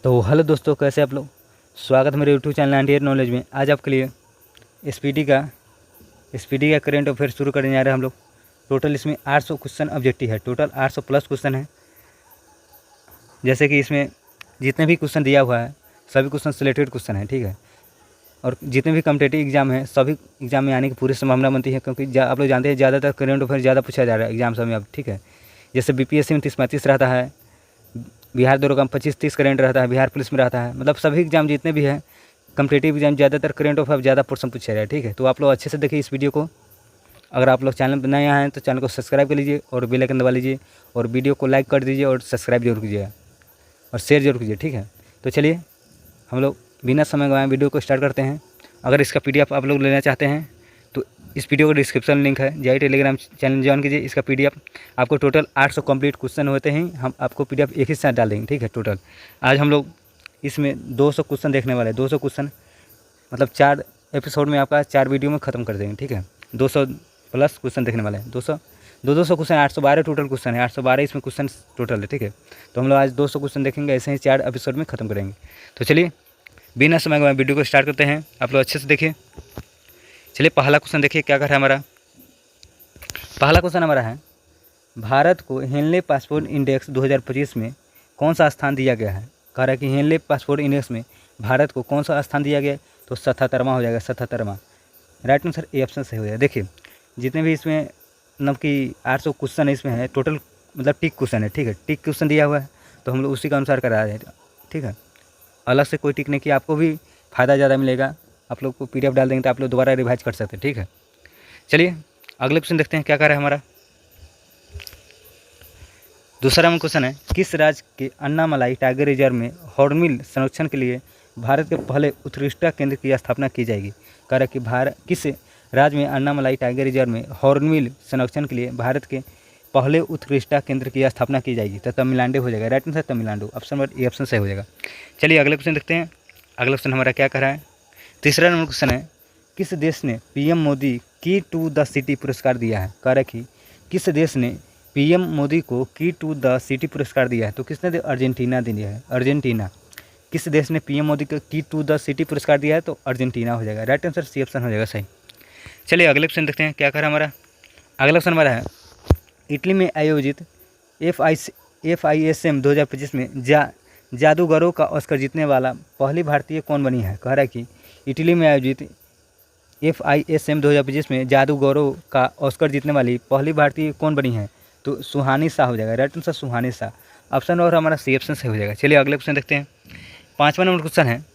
तो हेलो दोस्तों, कैसे आप लोग। स्वागत है मेरे यूट्यूब चैनल 98 नॉलेज में। आज आपके लिए एसपीडी का करेंट अफेयर शुरू करने जा रहे हैं हम लोग। टोटल इसमें 800 क्वेश्चन ऑब्जेक्टिव है, टोटल 800 प्लस क्वेश्चन है। जैसे कि इसमें जितने भी क्वेश्चन दिया हुआ है सभी क्वेश्चन सिलेक्टेड क्वेश्चन है, ठीक है। और जितने भी कॉम्पिटिटिव एग्जाम है सभी एग्जाम में आने की पूरी संभावना बनती है, क्योंकि आप लोग जानते हैं ज़्यादातर करेंट अफेयर ज़्यादा पूछा जा रहा है एग्जाम सब में अब, ठीक है। जैसे बीपीएससी में 30-35 रहता है, बिहार दरोगा में 25-30 करेंट रहता है, बिहार पुलिस में रहता है। मतलब सभी एग्जाम जितने भी है कॉम्पिटिटिव एग्जाम ज़्यादातर करेंट अफेयर ज़्यादा पोर्शन पूछा जाए, ठीक है। तो आप लोग अच्छे से देखिए इस वीडियो को। अगर आप लोग चैनल पर नए आए हैं तो चैनल को सब्सक्राइब कर लीजिए और बेल आइकन दबा लीजिए और वीडियो को लाइक कर दीजिए और सब्सक्राइब जरूर कीजिएगा और शेयर जरूर कीजिए, ठीक है। तो चलिए हम लोग बिना समय गवाए वीडियो को स्टार्ट करते हैं। अगर इसका पीडीएफ आप लोग लेना चाहते हैं तो इस वीडियो का डिस्क्रिप्शन लिंक है, जाइए टेलीग्राम चैनल ज्वाइन कीजिए। इसका पीडीएफ आपको टोटल 800 कंप्लीट क्वेश्चन होते हैं, हम आपको पीडीएफ एक ही साथ डाल देंगे, ठीक है। टोटल आज हम लोग इसमें 200 क्वेश्चन देखने वाले हैं। 200 क्वेश्चन मतलब 4 एपिसोड में आपका 4 वीडियो में ख़त्म कर देंगे, ठीक है। 200 प्लस क्वेश्चन देखने वाले हैं। 200 क्वेश्चन, 812 टोटल क्वेश्चन है, 812 इसमें क्वेश्चन टोटल है, ठीक है। तो हम लोग आज 200 क्वेश्चन देखेंगे, ऐसे ही 4 एपिसोड में ख़त्म करेंगे। तो चलिए बिना समय गवाए वीडियो को स्टार्ट करते हैं। आप लोग अच्छे से देखिए। चलिए पहला क्वेश्चन देखिए क्या कर रहा है हमारा। पहला क्वेश्चन हमारा है, भारत को हेनले पासपोर्ट इंडेक्स 2025 में कौन सा स्थान दिया गया है। कह रहा है कि हेनले पासपोर्ट इंडेक्स में भारत को कौन सा स्थान दिया गया है, तो 77वां हो जाएगा, 77वां। राइट आंसर ए ऑप्शन सही हो जाएगा। देखिए जितने भी इसमें मतलब कि 800 क्वेश्चन है इसमें है, टोटल मतलब टिक क्वेश्चन है, ठीक है। टिक क्वेश्चन दिया हुआ है तो हम लोग उसी के अनुसार करा रहे हैं, ठीक है। अलग से कोई टिक नहीं किया, आपको भी फ़ायदा ज़्यादा मिलेगा। आप लोग को पीडीएफ डाल देंगे तो आप लोग दोबारा रिवाइज कर सकते हैं, ठीक है। चलिए अगले क्वेश्चन देखते हैं क्या कर रहा है हमारा। दूसरा में क्वेश्चन है, किस राज्य के अन्नामलाई टाइगर रिजर्व में हॉर्नबिल संरक्षण के लिए भारत के पहले उत्कृष्टता केंद्र की स्थापना की जाएगी। कह रहा है कि किस राज्य में अन्नामलाई टाइगर रिजर्व में हॉर्नबिल संरक्षण के लिए भारत के पहले उत्कृष्टता केंद्र की स्थापना की जाएगी। तो तमिलनाडु हो जाएगा। Right answer Tamil Nadu, option number A option सही हो जाएगा। चलिए अगले क्वेश्चन देखते हैं। अगला क्वेश्चन हमारा क्या कर रहा है। तीसरा नंबर क्वेश्चन है, किस देश ने पीएम मोदी की टू द सिटी पुरस्कार दिया है। कह रहा है कि किस देश ने पीएम मोदी को की टू द सिटी पुरस्कार दिया है। तो किसने दिया, अर्जेंटीना दिया है, अर्जेंटीना। किस देश ने पीएम मोदी को की टू द सिटी पुरस्कार दिया है, तो अर्जेंटीना हो जाएगा। राइट आंसर सी ऑप्शन हो जाएगा सही। चलिए अगले क्वेश्चन देखते हैं क्या कर रहा है हमारा। अगला क्वेश्चन हमारा है, इटली में आयोजित FISM 2025 में जादूगरों का ऑस्कर जीतने वाला पहली भारतीय कौन बनी है। कह रहा है कि इटली में आयोजित FISM 2025 में जादूगरों का ऑस्कर जीतने वाली पहली भारतीय कौन बनी है, तो सुहानी शाह हो जाएगा। राइट आंसर सुहानी शाह, ऑप्शन और हमारा सी ऑप्शन सही हो जाएगा। चलिए अगले क्वेश्चन देखते हैं। 5वां नंबर क्वेश्चन है,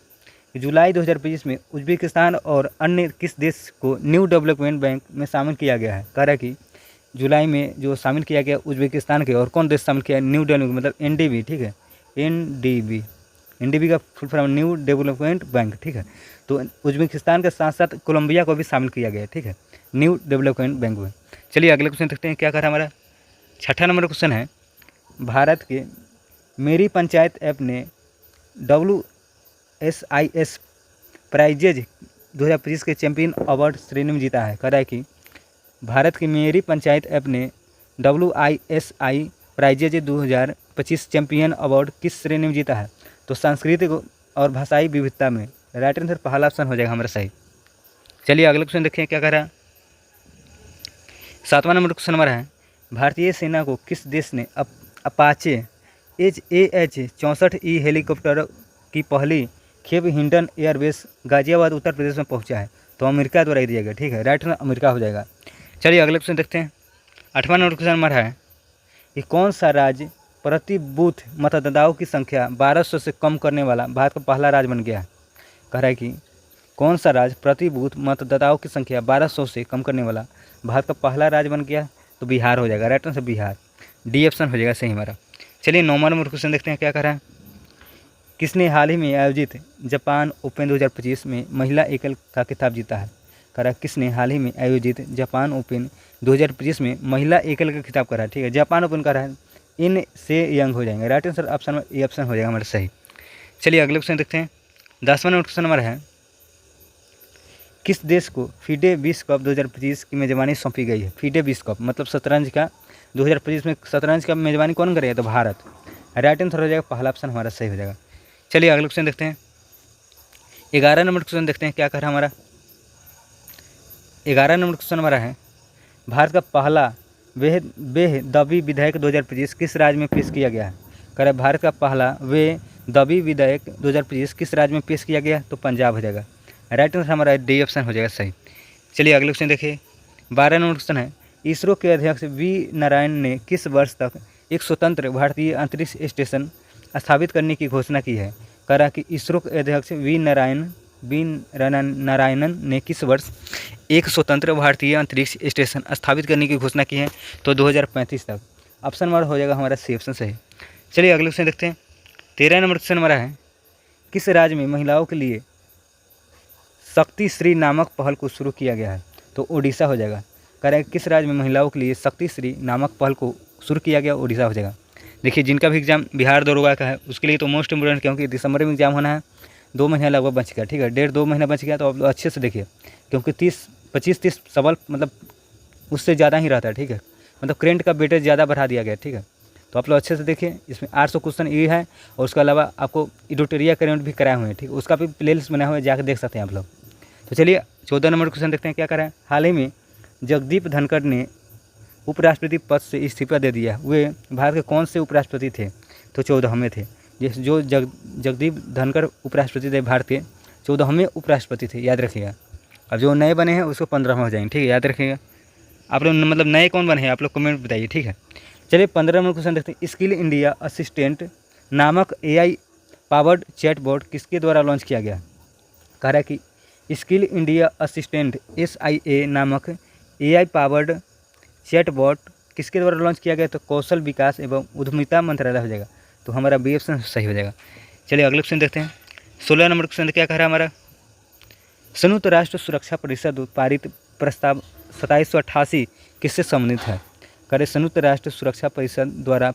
जुलाई 2025 में उज्बेकिस्तान और अन्य किस देश को न्यू डेवलपमेंट बैंक में शामिल किया गया है। कह रहा है कि जुलाई में जो शामिल किया गया उज्बेकिस्तान के, और कौन देश शामिल किया है, न्यू डेवलपमेंट मतलब NDB, ठीक है। NDB का full form new development bank, ठीक है। तो उज्बेकिस्तान के साथ साथ कोलंबिया को भी शामिल किया गया है, ठीक है, न्यू डेवलपमेंट बैंक में। चलिए अगले क्वेश्चन देखते हैं क्या कर रहा है हमारा। 6ठा नंबर क्वेश्चन है, भारत के मेरी पंचायत ऐप ने WSIS प्राइजेज 2025 के चैंपियन अवार्ड श्रेणी में जीता है। कह रहा है कि भारत की मेरी पंचायत ऐप ने WISI प्राइजेज 2025 चैंपियन अवार्ड किस श्रेणी में जीता है, तो सांस्कृतिक और भाषाई विविधता में। राइट आंसर पहला ऑप्शन हो जाएगा हमारा सही। चलिए अगले क्वेश्चन देखिए क्या कर रहा है। 7वां नंबर क्वेश्चन हमारा है, भारतीय सेना को किस देश ने अपाचे HAH 64E हेलीकॉप्टर की पहली खेप हिंडन एयरबेस गाजियाबाद उत्तर प्रदेश में पहुंचा है, तो अमेरिका द्वारा ही दिया गया, ठीक है। राइट आंसर अमेरिका हो जाएगा। चलिए अगले क्वेश्चन देखते हैं। 8वां नंबर क्वेश्चन हमारा है कि कौन सा राज्य प्रति बूथ मतदाताओं की संख्या 1200 से कम करने वाला भारत का पहला राज्य बन गया है। कह रहा है कि कौन सा राज्य प्रति बूथ मतदाताओं की संख्या 1200 से कम करने वाला भारत का पहला राज्य बन गया, तो बिहार हो जाएगा। Right answer Bihar, D option हो जाएगा सही हमारा। चलिए 9वां नंबर क्वेश्चन देखते हैं क्या कर रहा है। किसने हाल ही में आयोजित जापान ओपन 2025 में महिला एकल का खिताब जीता है। कह रहा है किसने हाल ही में आयोजित जापान ओपन 2025 में महिला एकल का खिताब करा है, ठीक है। जापान ओपन का रहा है, इन से यंग हो जाएंगे। राइट आंसर ऑप्शन में ए ऑप्शन हो जाएगा हमारा सही। चलिए अगले क्वेश्चन देखते हैं। 10वां नंबर क्वेश्चन हमारा है, किस देश को फीडे विश्व कप 2025 की मेज़बानी सौंपी गई है। फीडे विश्व कप मतलब शतरंज का 2025 में शतरंज का मेज़बानी कौन करेगा, तो भारत। राइट आंसर हो जाएगा पहला ऑप्शन हमारा सही हो जाएगा। चलिए अगला क्वेश्चन देखते हैं। 11 नंबर क्वेश्चन देखते हैं क्या कर रहा है हमारा। 11 नंबर क्वेश्चन हमारा है, भारत का पहला बेहदबी विधेयक 2025 किस राज्य में पेश किया गया है। कह रहा है भारत का पहला बेहदबी विधेयक 2025 किस राज्य में पेश किया गया, तो पंजाब हो जाएगा। राइट आंसर हमारा डी ऑप्शन हो जाएगा सही। चलिए अगले क्वेश्चन देखिए। 12 नंबर क्वेश्चन है, इसरो के अध्यक्ष वी नारायण ने किस वर्ष तक एक स्वतंत्र भारतीय अंतरिक्ष स्टेशन स्थापित करने की घोषणा की है। कह रहा कि इसरो के अध्यक्ष वी नारायणन ने किस वर्ष एक स्वतंत्र भारतीय अंतरिक्ष स्टेशन स्थापित करने की घोषणा की है, तो 2035 तक। ऑप्शन नंबर हो जाएगा हमारा सी ऑप्शन सही। चलिए अगले क्वेश्चन देखते हैं। 13 नंबर क्वेश्चन हमारा है, किस राज्य में महिलाओं के लिए शक्ति श्री नामक पहल को शुरू किया गया है, तो उड़ीसा हो जाएगा। कह रहा है किस राज्य में महिलाओं के लिए शक्ति श्री नामक पहल को शुरू किया गया, उड़ीसा हो जाएगा। देखिए जिनका भी एग्जाम बिहार दरोगा का है उसके लिए तो मोस्ट इंपोर्टेंट, क्योंकि दिसंबर में एग्जाम होना है, 2 महीना लगभग बच गया, ठीक है, 1.5-2 महीना बच गया। तो आप अच्छे से देखिए, क्योंकि 25-30 सवाल मतलब उससे ज़्यादा ही रहता है, ठीक है, मतलब करेंट का वेटेज ज़्यादा बढ़ा दिया गया, ठीक है। तो आप लोग अच्छे से देखिए, इसमें 800 क्वेश्चन ये है, और उसके अलावा आपको एडिटोरियल करेंट भी कराए हुए हैं, ठीक है, उसका भी प्लेलिस्ट बना हुआ है, जाकर देख सकते हैं आप लोग। तो चलिए 14 नंबर क्वेश्चन देखते हैं क्या करा है। हाल ही में जगदीप धनखड़ ने उपराष्ट्रपति पद से इस्तीफा दे दिया। वे भारत के कौन से उपराष्ट्रपति थे, तो 14वें थे। जो जगदीप धनखड़ उपराष्ट्रपति थे, भारत के 14वें उपराष्ट्रपति थे, याद रखिएगा। अब जो नए बने हैं उसको 15वें हो जाएंगे, ठीक है, याद रखिएगा। आप लोग मतलब नए कौन बने हैं आप लोग कमेंट बताइए, ठीक है। चलिए 15 नंबर क्वेश्चन देखते हैं। स्किल इंडिया असिस्टेंट नामक AI पावर्ड चैटबॉट किसके द्वारा लॉन्च किया गया। कह रहा है कि स्किल इंडिया असिस्टेंट SIA नामक AI पावर्ड चैटबॉट किसके द्वारा लॉन्च किया गया, तो कौशल विकास एवं उद्यमिता मंत्रालय हो जाएगा। तो हमारा बी ऑप्शन सही हो जाएगा। चलिए अगले क्वेश्चन देखते हैं। 16 नंबर क्वेश्चन क्या कह रहा है हमारा, संयुक्त राष्ट्र सुरक्षा परिषद पारित प्रस्ताव 2788 किससे संबंधित है। करे संयुक्त राष्ट्र सुरक्षा परिषद द्वारा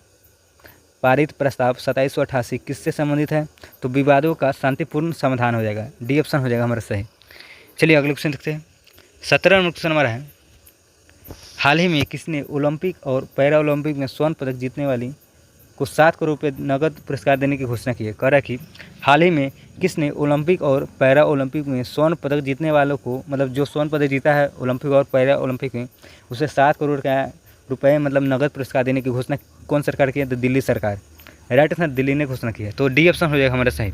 पारित प्रस्ताव 2788 किससे संबंधित है, तो विवादों का शांतिपूर्ण समाधान हो जाएगा। डी ऑप्शन हो जाएगा हमारा सही। चलिए अगले क्वेश्चन देखते हैं। 17 नंबर क्वेश्चन हमारा है, हाल ही में किसने ओलंपिक और पैरा ओलंपिक में स्वर्ण पदक जीतने वाली को 7 करोड़ रुपये नगद पुरस्कार देने की घोषणा की है। कह रहा है कि हाल ही में किसने ओलंपिक और पैरा ओलंपिक में स्वर्ण पदक जीतने वालों को, मतलब जो स्वर्ण पदक जीता है ओलंपिक और पैरा ओलंपिक में, उसे 7 करोड़ का रुपये मतलब नगद पुरस्कार देने की घोषणा कौन सरकार की है, तो दिल्ली सरकार। राइट आंसर दिल्ली ने घोषणा की है, तो डी ऑप्शन हो जाएगा हमारा सही।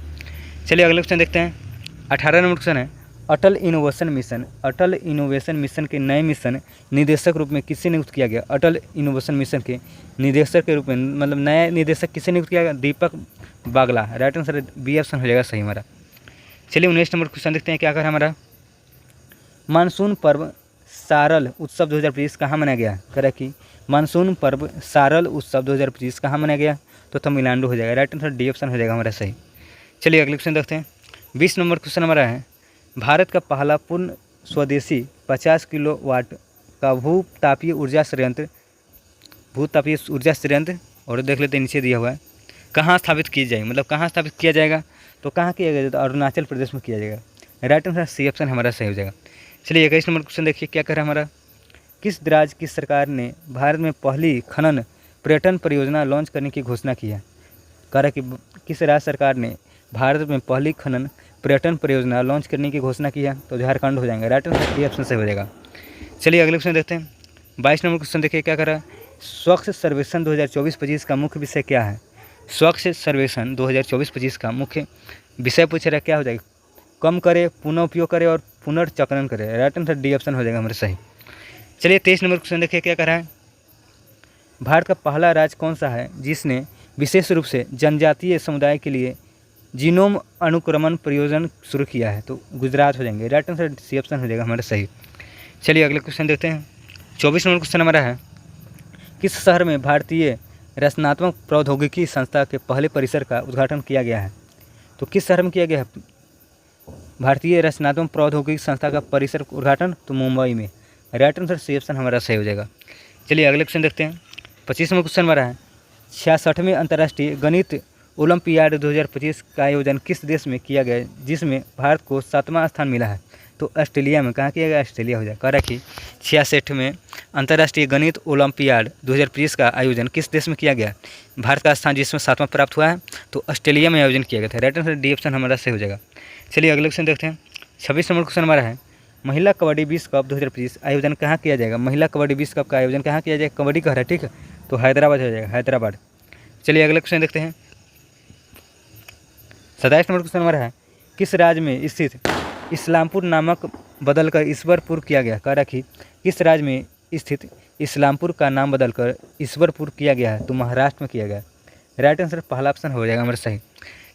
चलिए अगले क्वेश्चन देखते हैं। 18 नंबर क्वेश्चन है, अटल इनोवेशन मिशन। अटल इनोवेशन मिशन के नए मिशन निदेशक रूप में किससे नियुक्त किया गया। अटल इनोवेशन मिशन के निदेशक के रूप में मतलब नए निदेशक किससे नियुक्त किया गया, दीपक बागला। राइट आंसर बी ऑप्शन हो जाएगा सही हमारा। चलिए 19 नंबर क्वेश्चन देखते हैं क्या कर हमारा, मानसून पर्व सारल उत्सव 2025 कहाँ मनाया गया। कह कि मानसून पर्व सारल उत्सव 2025 कहाँ मनाया गया, तो तमिलनाडु हो जाएगा। राइट आंसर डी ऑप्शन हो जाएगा हमारा सही। चलिए अगले क्वेश्चन देखते हैं। 20 नंबर क्वेश्चन हमारा है, भारत का पहला पूर्ण स्वदेशी 50 किलोवाट का भूतापीय ऊर्जा संयंत्र और देख लेते हैं नीचे दिया हुआ है, कहाँ स्थापित की जाएगी, मतलब कहाँ स्थापित किया जाएगा, तो कहाँ किया जाएगा, तो अरुणाचल प्रदेश में किया जाएगा। राइट आंसर सी ऑप्शन हमारा सही हो जाएगा। चलिए 21 नंबर क्वेश्चन देखिए क्या कर रहा है हमारा, किस राज्य की सरकार ने भारत में पहली खनन पर्यटन परियोजना लॉन्च करने की घोषणा की है। कह रहा है कि किस राज्य सरकार ने भारत में पहली खनन पर्यटन परियोजना लॉन्च करने की घोषणा की है, तो झारखंड हो जाएंगे। राइट आंसर डी ऑप्शन सही हो जाएगा। चलिए अगले क्वेश्चन देखते हैं। 22 नंबर क्वेश्चन देखिए क्या कर रहा है, स्वच्छ सर्वेक्षण 2024-25 का मुख्य विषय क्या है। स्वच्छ सर्वेक्षण 2024-25 का मुख्य विषय पूछ रहा है, क्या हो जाएगा, कम करे, पुनः उपयोग करे और पुनर्चक्रण करे। राइट आंसर डी ऑप्शन हो जाएगा हमारे सही। चलिए 23 नंबर क्वेश्चन देखिए क्या कर रहा है, भारत का पहला राज्य कौन सा है जिसने विशेष रूप से जनजातीय समुदाय के लिए जीनोम अनुक्रमण परियोजना शुरू किया है, तो गुजरात हो जाएंगे। राइट आंसर सी ऑप्शन हो जाएगा हमारा सही। चलिए अगले क्वेश्चन देखते हैं। 24 नंबर क्वेश्चन हमारा है, किस शहर में भारतीय रचनात्मक प्रौद्योगिकी संस्था के पहले परिसर का उद्घाटन किया गया है, तो किस शहर में किया गया है भारतीय रचनात्मक प्रौद्योगिकी संस्था का परिसर उद्घाटन, तो मुंबई में। राइट आंसर सी ऑप्शन हमारा सही हो जाएगा। चलिए अगले क्वेश्चन देखते हैं। 25 नंबर क्वेश्चन हमारा है, 66वें अंतर्राष्ट्रीय गणित ओलंपियाड 2025 का आयोजन किस देश में किया गया जिसमें भारत को 7वां स्थान मिला है। तो ऑस्ट्रेलिया में। कहाँ किया गया? ऑस्ट्रेलिया हो जाएगा। कह रहा कि 66वें अंतर्राष्ट्रीय गणित ओलंपियाड 2025 का आयोजन किस देश में किया गया? भारत का स्थान जिसमें 7वां प्राप्त हुआ है, तो ऑस्ट्रेलिया में आयोजन किया गया था। राइट आंसर डी ऑप्शन हमारा सही हो जाएगा। चलिए अगले क्वेश्चन देखते हैं। 26 नंबर क्वेश्चन हमारा है, महिला कबड्डी विश्व कप 2025 आयोजन कहाँ किया जाएगा? महिला कबड्डी विश्व कप का आयोजन कहाँ किया जाएगा? कबड्डी कह रहा है, ठीक है, तो हैदराबाद हो जाएगा, हैदराबाद। चलिए अगले क्वेश्चन देखते हैं। 27 नंबर क्वेश्चन हमारा है, किस राज्य में स्थित इस्लामपुर नामक बदलकर ईश्वरपुर किया गया? कह रहा कि किस राज्य में स्थित इस्लामपुर का नाम बदलकर ईश्वरपुर किया गया है? तो महाराष्ट्र में किया गया। राइट आंसर पहला ऑप्शन हो जाएगा हमारा सही।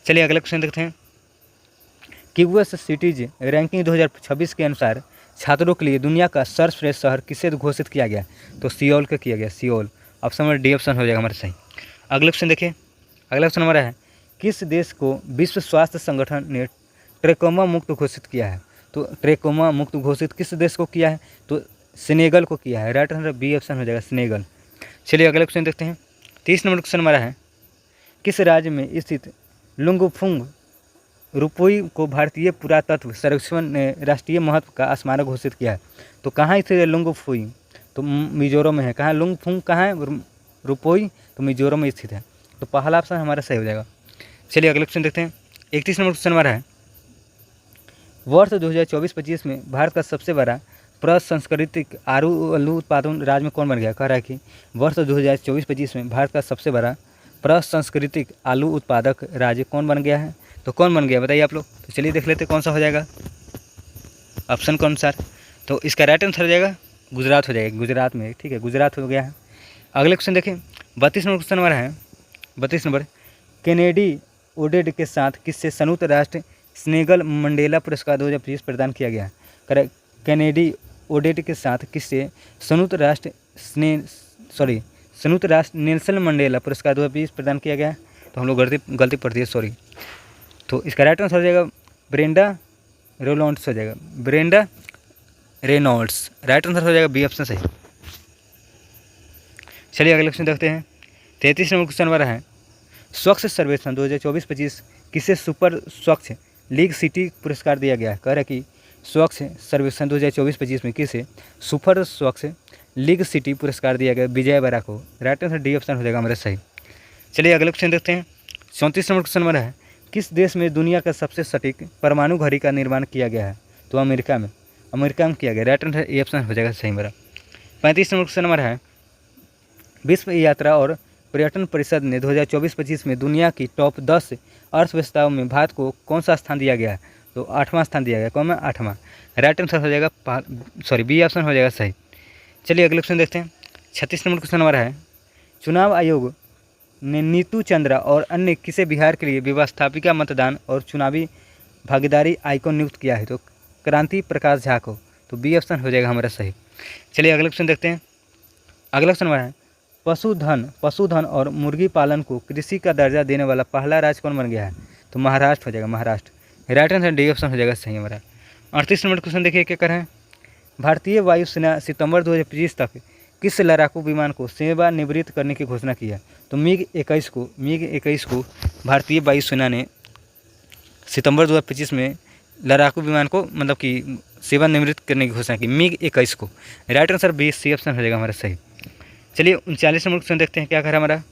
चलिए अगले क्वेश्चन देखते हैं। क्यूएस सिटीज रैंकिंग 2026 के अनुसार छात्रों के लिए दुनिया का सर्वश्रेष्ठ शहर किसे घोषित किया गया? तो सियोल का किया गया, Seoul. Option number D option हो जाएगा हमारा सही। अगले क्वेश्चन देखिए। अगला क्वेश्चन हमारा है, किस देश को विश्व स्वास्थ्य संगठन ने ट्रेकोमा मुक्त घोषित किया है? तो ट्रेकोमा मुक्त घोषित किस देश को किया है? तो सेनेगल को किया है। राइट आंसर बी ऑप्शन हो जाएगा, सेनेगल। चलिए अगले क्वेश्चन देखते हैं। 30 नंबर क्वेश्चन हमारा है, किस राज्य में स्थित लुंगफुंग रुपोई को भारतीय पुरातत्व सर्वेक्षण ने राष्ट्रीय महत्व का स्मारक घोषित किया है? तो कहाँ स्थित है लुंगफुई? तो मिजोरम में है। कहाँ लुंगफुंग कहाँ है? रुपोई तो मिजोरम में स्थित है। तो पहला ऑप्शन हमारा सही हो जाएगा। चलिए अगले क्वेश्चन देखते हैं। 31 नंबर क्वेश्चन हमारा है, वर्ष 2024-25 में भारत का सबसे बड़ा प्रसंस्कृतिक आलू उत्पादन राज्य में कौन बन गया? कह रहा है कि वर्ष 2024-25 में भारत का सबसे बड़ा प्रसंस्कृतिक आलू उत्पादक राज्य कौन बन गया है? तो कौन बन गया बताइए आप लोग। तो चलिए देख लेते कौन सा हो जाएगा ऑप्शन के अनुसार। तो इसका राइट आंसर हो जाएगा गुजरात हो जाएगा, गुजरात में, ठीक है, गुजरात हो गया है। अगले क्वेश्चन देखें। 32 नंबर क्वेश्चन हमारा है, 32 नंबर, केनेडी ओडेड के साथ किससे संयुक्त राष्ट्र स्नेगल मंडेला पुरस्कार 2025 प्रदान किया गया? केनेडी ओडेड के साथ किससे संयुक्त राष्ट्र नेल्सन मंडेला पुरस्कार 2020 प्रदान किया गया? तो हम लोग गलती पढ़ दिए, सॉरी। तो इसका राइट आंसर हो जाएगा ब्रेंडा रेनॉल्ड्स हो जाएगा, ब्रेंडा रेनॉल्ड्स। राइट आंसर हो जाएगा बी ऑप्शन सही। चलिए अगले क्वेश्चन देखते हैं। 33 नंबर क्वेश्चन हमारा है, स्वच्छ सर्वेक्षण 2024-25 किसे सुपर स्वच्छ लीग सिटी पुरस्कार दिया गया है? कह रहा है कि स्वच्छ सर्वेक्षण 2024-25 में किसे सुपर स्वच्छ लीग सिटी पुरस्कार दिया गया? विजयवाड़ा को। राइट आंसर डी ऑप्शन हो जाएगा हमारा सही। चलिए अगले क्वेश्चन देखते हैं। 34 नंबर क्वेश्चन हमारा है, किस देश में दुनिया का सबसे सटीक परमाणु घड़ी का निर्माण किया गया है? तो अमेरिका में, अमेरिका में किया गया। राइट आंसर ए ऑप्शन हो जाएगा सही मेरा। 35 नंबर क्वेश्चन हमारा है, विश्व यात्रा और पर्यटन परिषद ने 2024-25 में दुनिया की टॉप 10 अर्थव्यवस्थाओं में भारत को कौन सा स्थान दिया गया है? तो 8वां स्थान दिया गया। कौन है? 8वां। राइट आंसर हो जाएगा बी ऑप्शन हो जाएगा सही। चलिए अगले क्वेश्चन देखते हैं। 36 नंबर क्वेश्चन हमारा है, चुनाव आयोग ने नीतू चंद्रा और अन्य किसे बिहार के लिए व्यवस्थापिका मतदान और चुनावी भागीदारी आइकॉन नियुक्त किया है? तो क्रांति प्रकाश झा को। तो बी ऑप्शन हो जाएगा हमारा सही। चलिए अगले क्वेश्चन देखते हैं। अगला क्वेश्चन हमारा है, पशुधन और मुर्गी पालन को कृषि का दर्जा देने वाला पहला राज्य कौन बन गया है? तो महाराष्ट्र हो जाएगा, Maharashtra. Right answer D option हो जाएगा सही हमारा। 38 नंबर क्वेश्चन देखिए क्या कर रहे हैं, भारतीय वायुसेना सितंबर 2025 तक किस लड़ाकू विमान को सेवानिवृत्त करने की घोषणा की है? तो मिग 21 को भारतीय वायुसेना ने सितंबर 2025 में लड़ाकू विमान को मतलब कि सेवानिवृत्त करने की घोषणा की, मिग 21 को। Right answer B C option हो जाएगा हमारा सही। चलिए 39 नंबर क्वेश्चन देखते हैं क्या कर रहा है हमारा,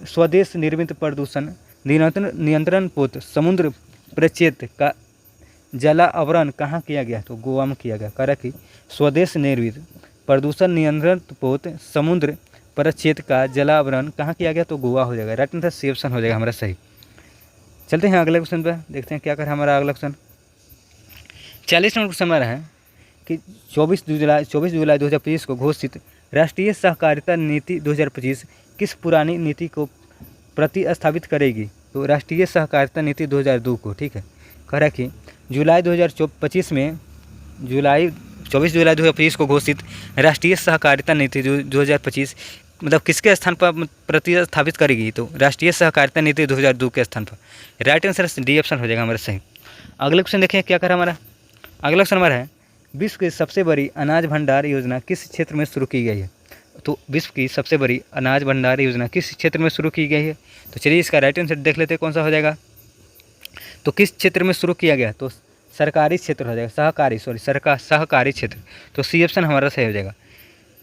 स्वदेश निर्मित प्रदूषण नियंत्रण पोत समुद्र प्रक्षेत्र का जलावरण कहाँ किया गया? तो गोवा में किया गया। कह रहा कि स्वदेश निर्मित प्रदूषण नियंत्रण पोत समुद्र प्रक्षेत्र का जलावरण कहाँ किया गया? तो गोवा हो जाएगा। राइट आंसर सी ऑप्शन हो जाएगा हमारा सही। चलते हैं अगले क्वेश्चन पे, देखते हैं क्या कर रहा है हमारा अगला क्वेश्चन। 40 नंबर क्वेश्चन हमारा है कि 24 जुलाई 2025 को घोषित राष्ट्रीय सहकारिता नीति 2025 किस पुरानी नीति को प्रतिस्थापित करेगी? तो राष्ट्रीय सहकारिता नीति 2002 को, ठीक है। कह रहा है कि 24 जुलाई 2025 को घोषित राष्ट्रीय सहकारिता नीति 2025 मतलब किसके स्थान पर प्रतिस्थापित करेगी? तो राष्ट्रीय सहकारिता नीति 2002 के स्थान पर। राइट आंसर डी ऑप्शन हो जाएगा हमारा सही। अगले क्वेश्चन देखें क्या कर रहा है हमारा। अगला क्वेश्चन हमारा है, विश्व की सबसे बड़ी अनाज भंडार योजना किस क्षेत्र में शुरू की गई है? तो विश्व की सबसे बड़ी अनाज भंडार योजना किस क्षेत्र में शुरू की गई है? तो चलिए इसका राइट आंसर देख लेते हैं कौन सा हो जाएगा। तो किस क्षेत्र में शुरू किया गया? तो सरकारी क्षेत्र हो जाएगा, सहकारी क्षेत्र। तो सी ऑप्शन हमारा सही हो जाएगा।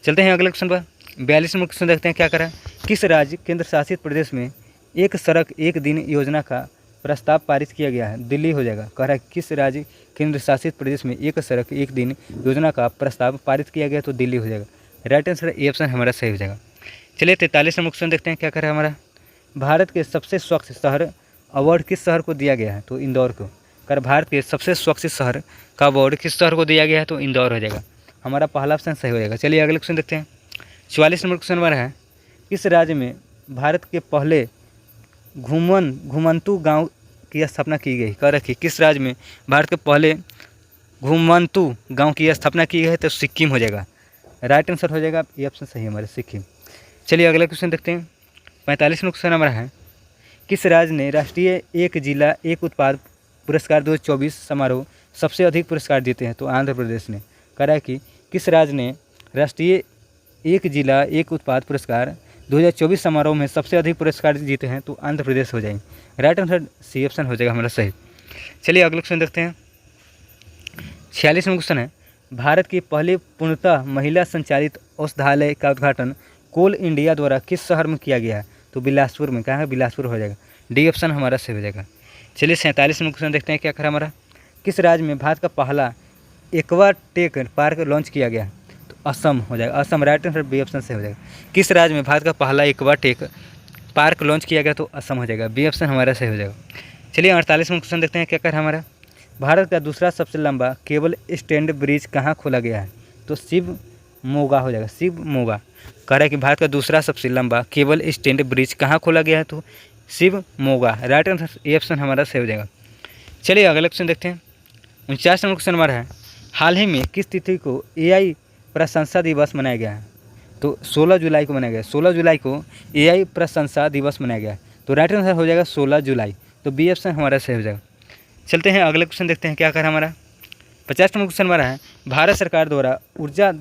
चलते हैं अगले क्वेश्चन पर। 42वां क्वेश्चन देखते हैं क्या करा। किस राज्य केंद्र शासित प्रदेश में एक सड़क एक दिन योजना का प्रस्ताव पारित किया गया है? दिल्ली हो जाएगा। कह रहा है किस राज्य केंद्र शासित प्रदेश में एक सड़क एक दिन योजना का प्रस्ताव पारित किया गया, तो दिल्ली हो जाएगा। राइट आंसर ए ऑप्शन हमारा सही हो जाएगा। चलिए 43वां क्वेश्चन देखते हैं क्या कर रहा है हमारा। भारत के सबसे स्वच्छ शहर अवार्ड किस शहर को दिया गया है? तो इंदौर को। कर भारत के सबसे स्वच्छ शहर का अवार्ड किस शहर को दिया गया है? तो इंदौर हो जाएगा। हमारा पहला ऑप्शन सही हो जाएगा। चलिए अगले क्वेश्चन देखते हैं। 44 नंबर क्वेश्चन हमारा है, किस राज्य में भारत के पहले घुमंतु गांव की स्थापना की गई? कह रखी किस राज्य में भारत के पहले घुमंतु गांव की स्थापना की गई है? तो सिक्किम हो जाएगा। राइट आंसर हो जाएगा, ये ऑप्शन सही है हमारे, सिक्किम। चलिए अगला क्वेश्चन देखते हैं। 45वां क्वेश्चन हमारा है, किस राज्य ने राष्ट्रीय एक जिला एक उत्पाद पुरस्कार 2024 समारोह सबसे अधिक पुरस्कार जीते हैं? तो आंध्र प्रदेश ने। कह रहा है कि किस राज्य ने राष्ट्रीय एक जिला एक उत्पाद पुरस्कार 2024 समारोह में सबसे अधिक पुरस्कार जीते हैं? तो आंध्र प्रदेश हो जाएंगे। राइट आंसर सी ऑप्शन हो जाएगा हमारा सही। चलिए अगला क्वेश्चन देखते हैं। 46वां क्वेश्चन है, भारत की पहली पूर्णतः महिला संचालित औषधालय का उद्घाटन कोल इंडिया द्वारा किस शहर में किया गया है? तो बिलासपुर में। कहाँ है? बिलासपुर हो जाएगा। डी ऑप्शन हमारा सही हो जाएगा। चलिए 47वां क्वेश्चन देखते हैं क्या करा हमारा। किस राज्य में भारत का पहला एक्वाटेक पार्क लॉन्च किया गया? तो असम हो जाएगा। Assam. Right answer B option से हो जाएगा। किस राज्य में भारत का पहला एक्वाटेक पार्क लॉन्च किया गया? तो असम हो जाएगा। बी ऑप्शन हमारा सही हो जाएगा। चलिए 48वां क्वेश्चन देखते हैं क्या कर हमारा। भारत का दूसरा सबसे लंबा केबल स्टैंड ब्रिज कहाँ खोला गया है? तो शिव मोगा हो जाएगा। शिव मोगा। कह रहा है कि भारत का दूसरा सबसे लंबा केबल स्टैंड ब्रिज कहाँ खोला गया है? तो Shivamogga. Right answer A option हमारा सही हो जाएगा। चलिए अगला क्वेश्चन देखते हैं। 49वां क्वेश्चन हमारा है, हाल ही में किस तिथि को एआई प्रशंसा दिवस मनाया गया है? तो 16 जुलाई को मनाया गया। 16 जुलाई को एआई प्रशंसा दिवस मनाया गया है। तो राइट आंसर हो जाएगा 16 जुलाई। तो बी ऑप्शन हमारा सही हो जाएगा। चलते हैं अगले क्वेश्चन देखते हैं क्या कर हमारा। 50वां क्वेश्चन हमारा है, भारत सरकार द्वारा ऊर्जा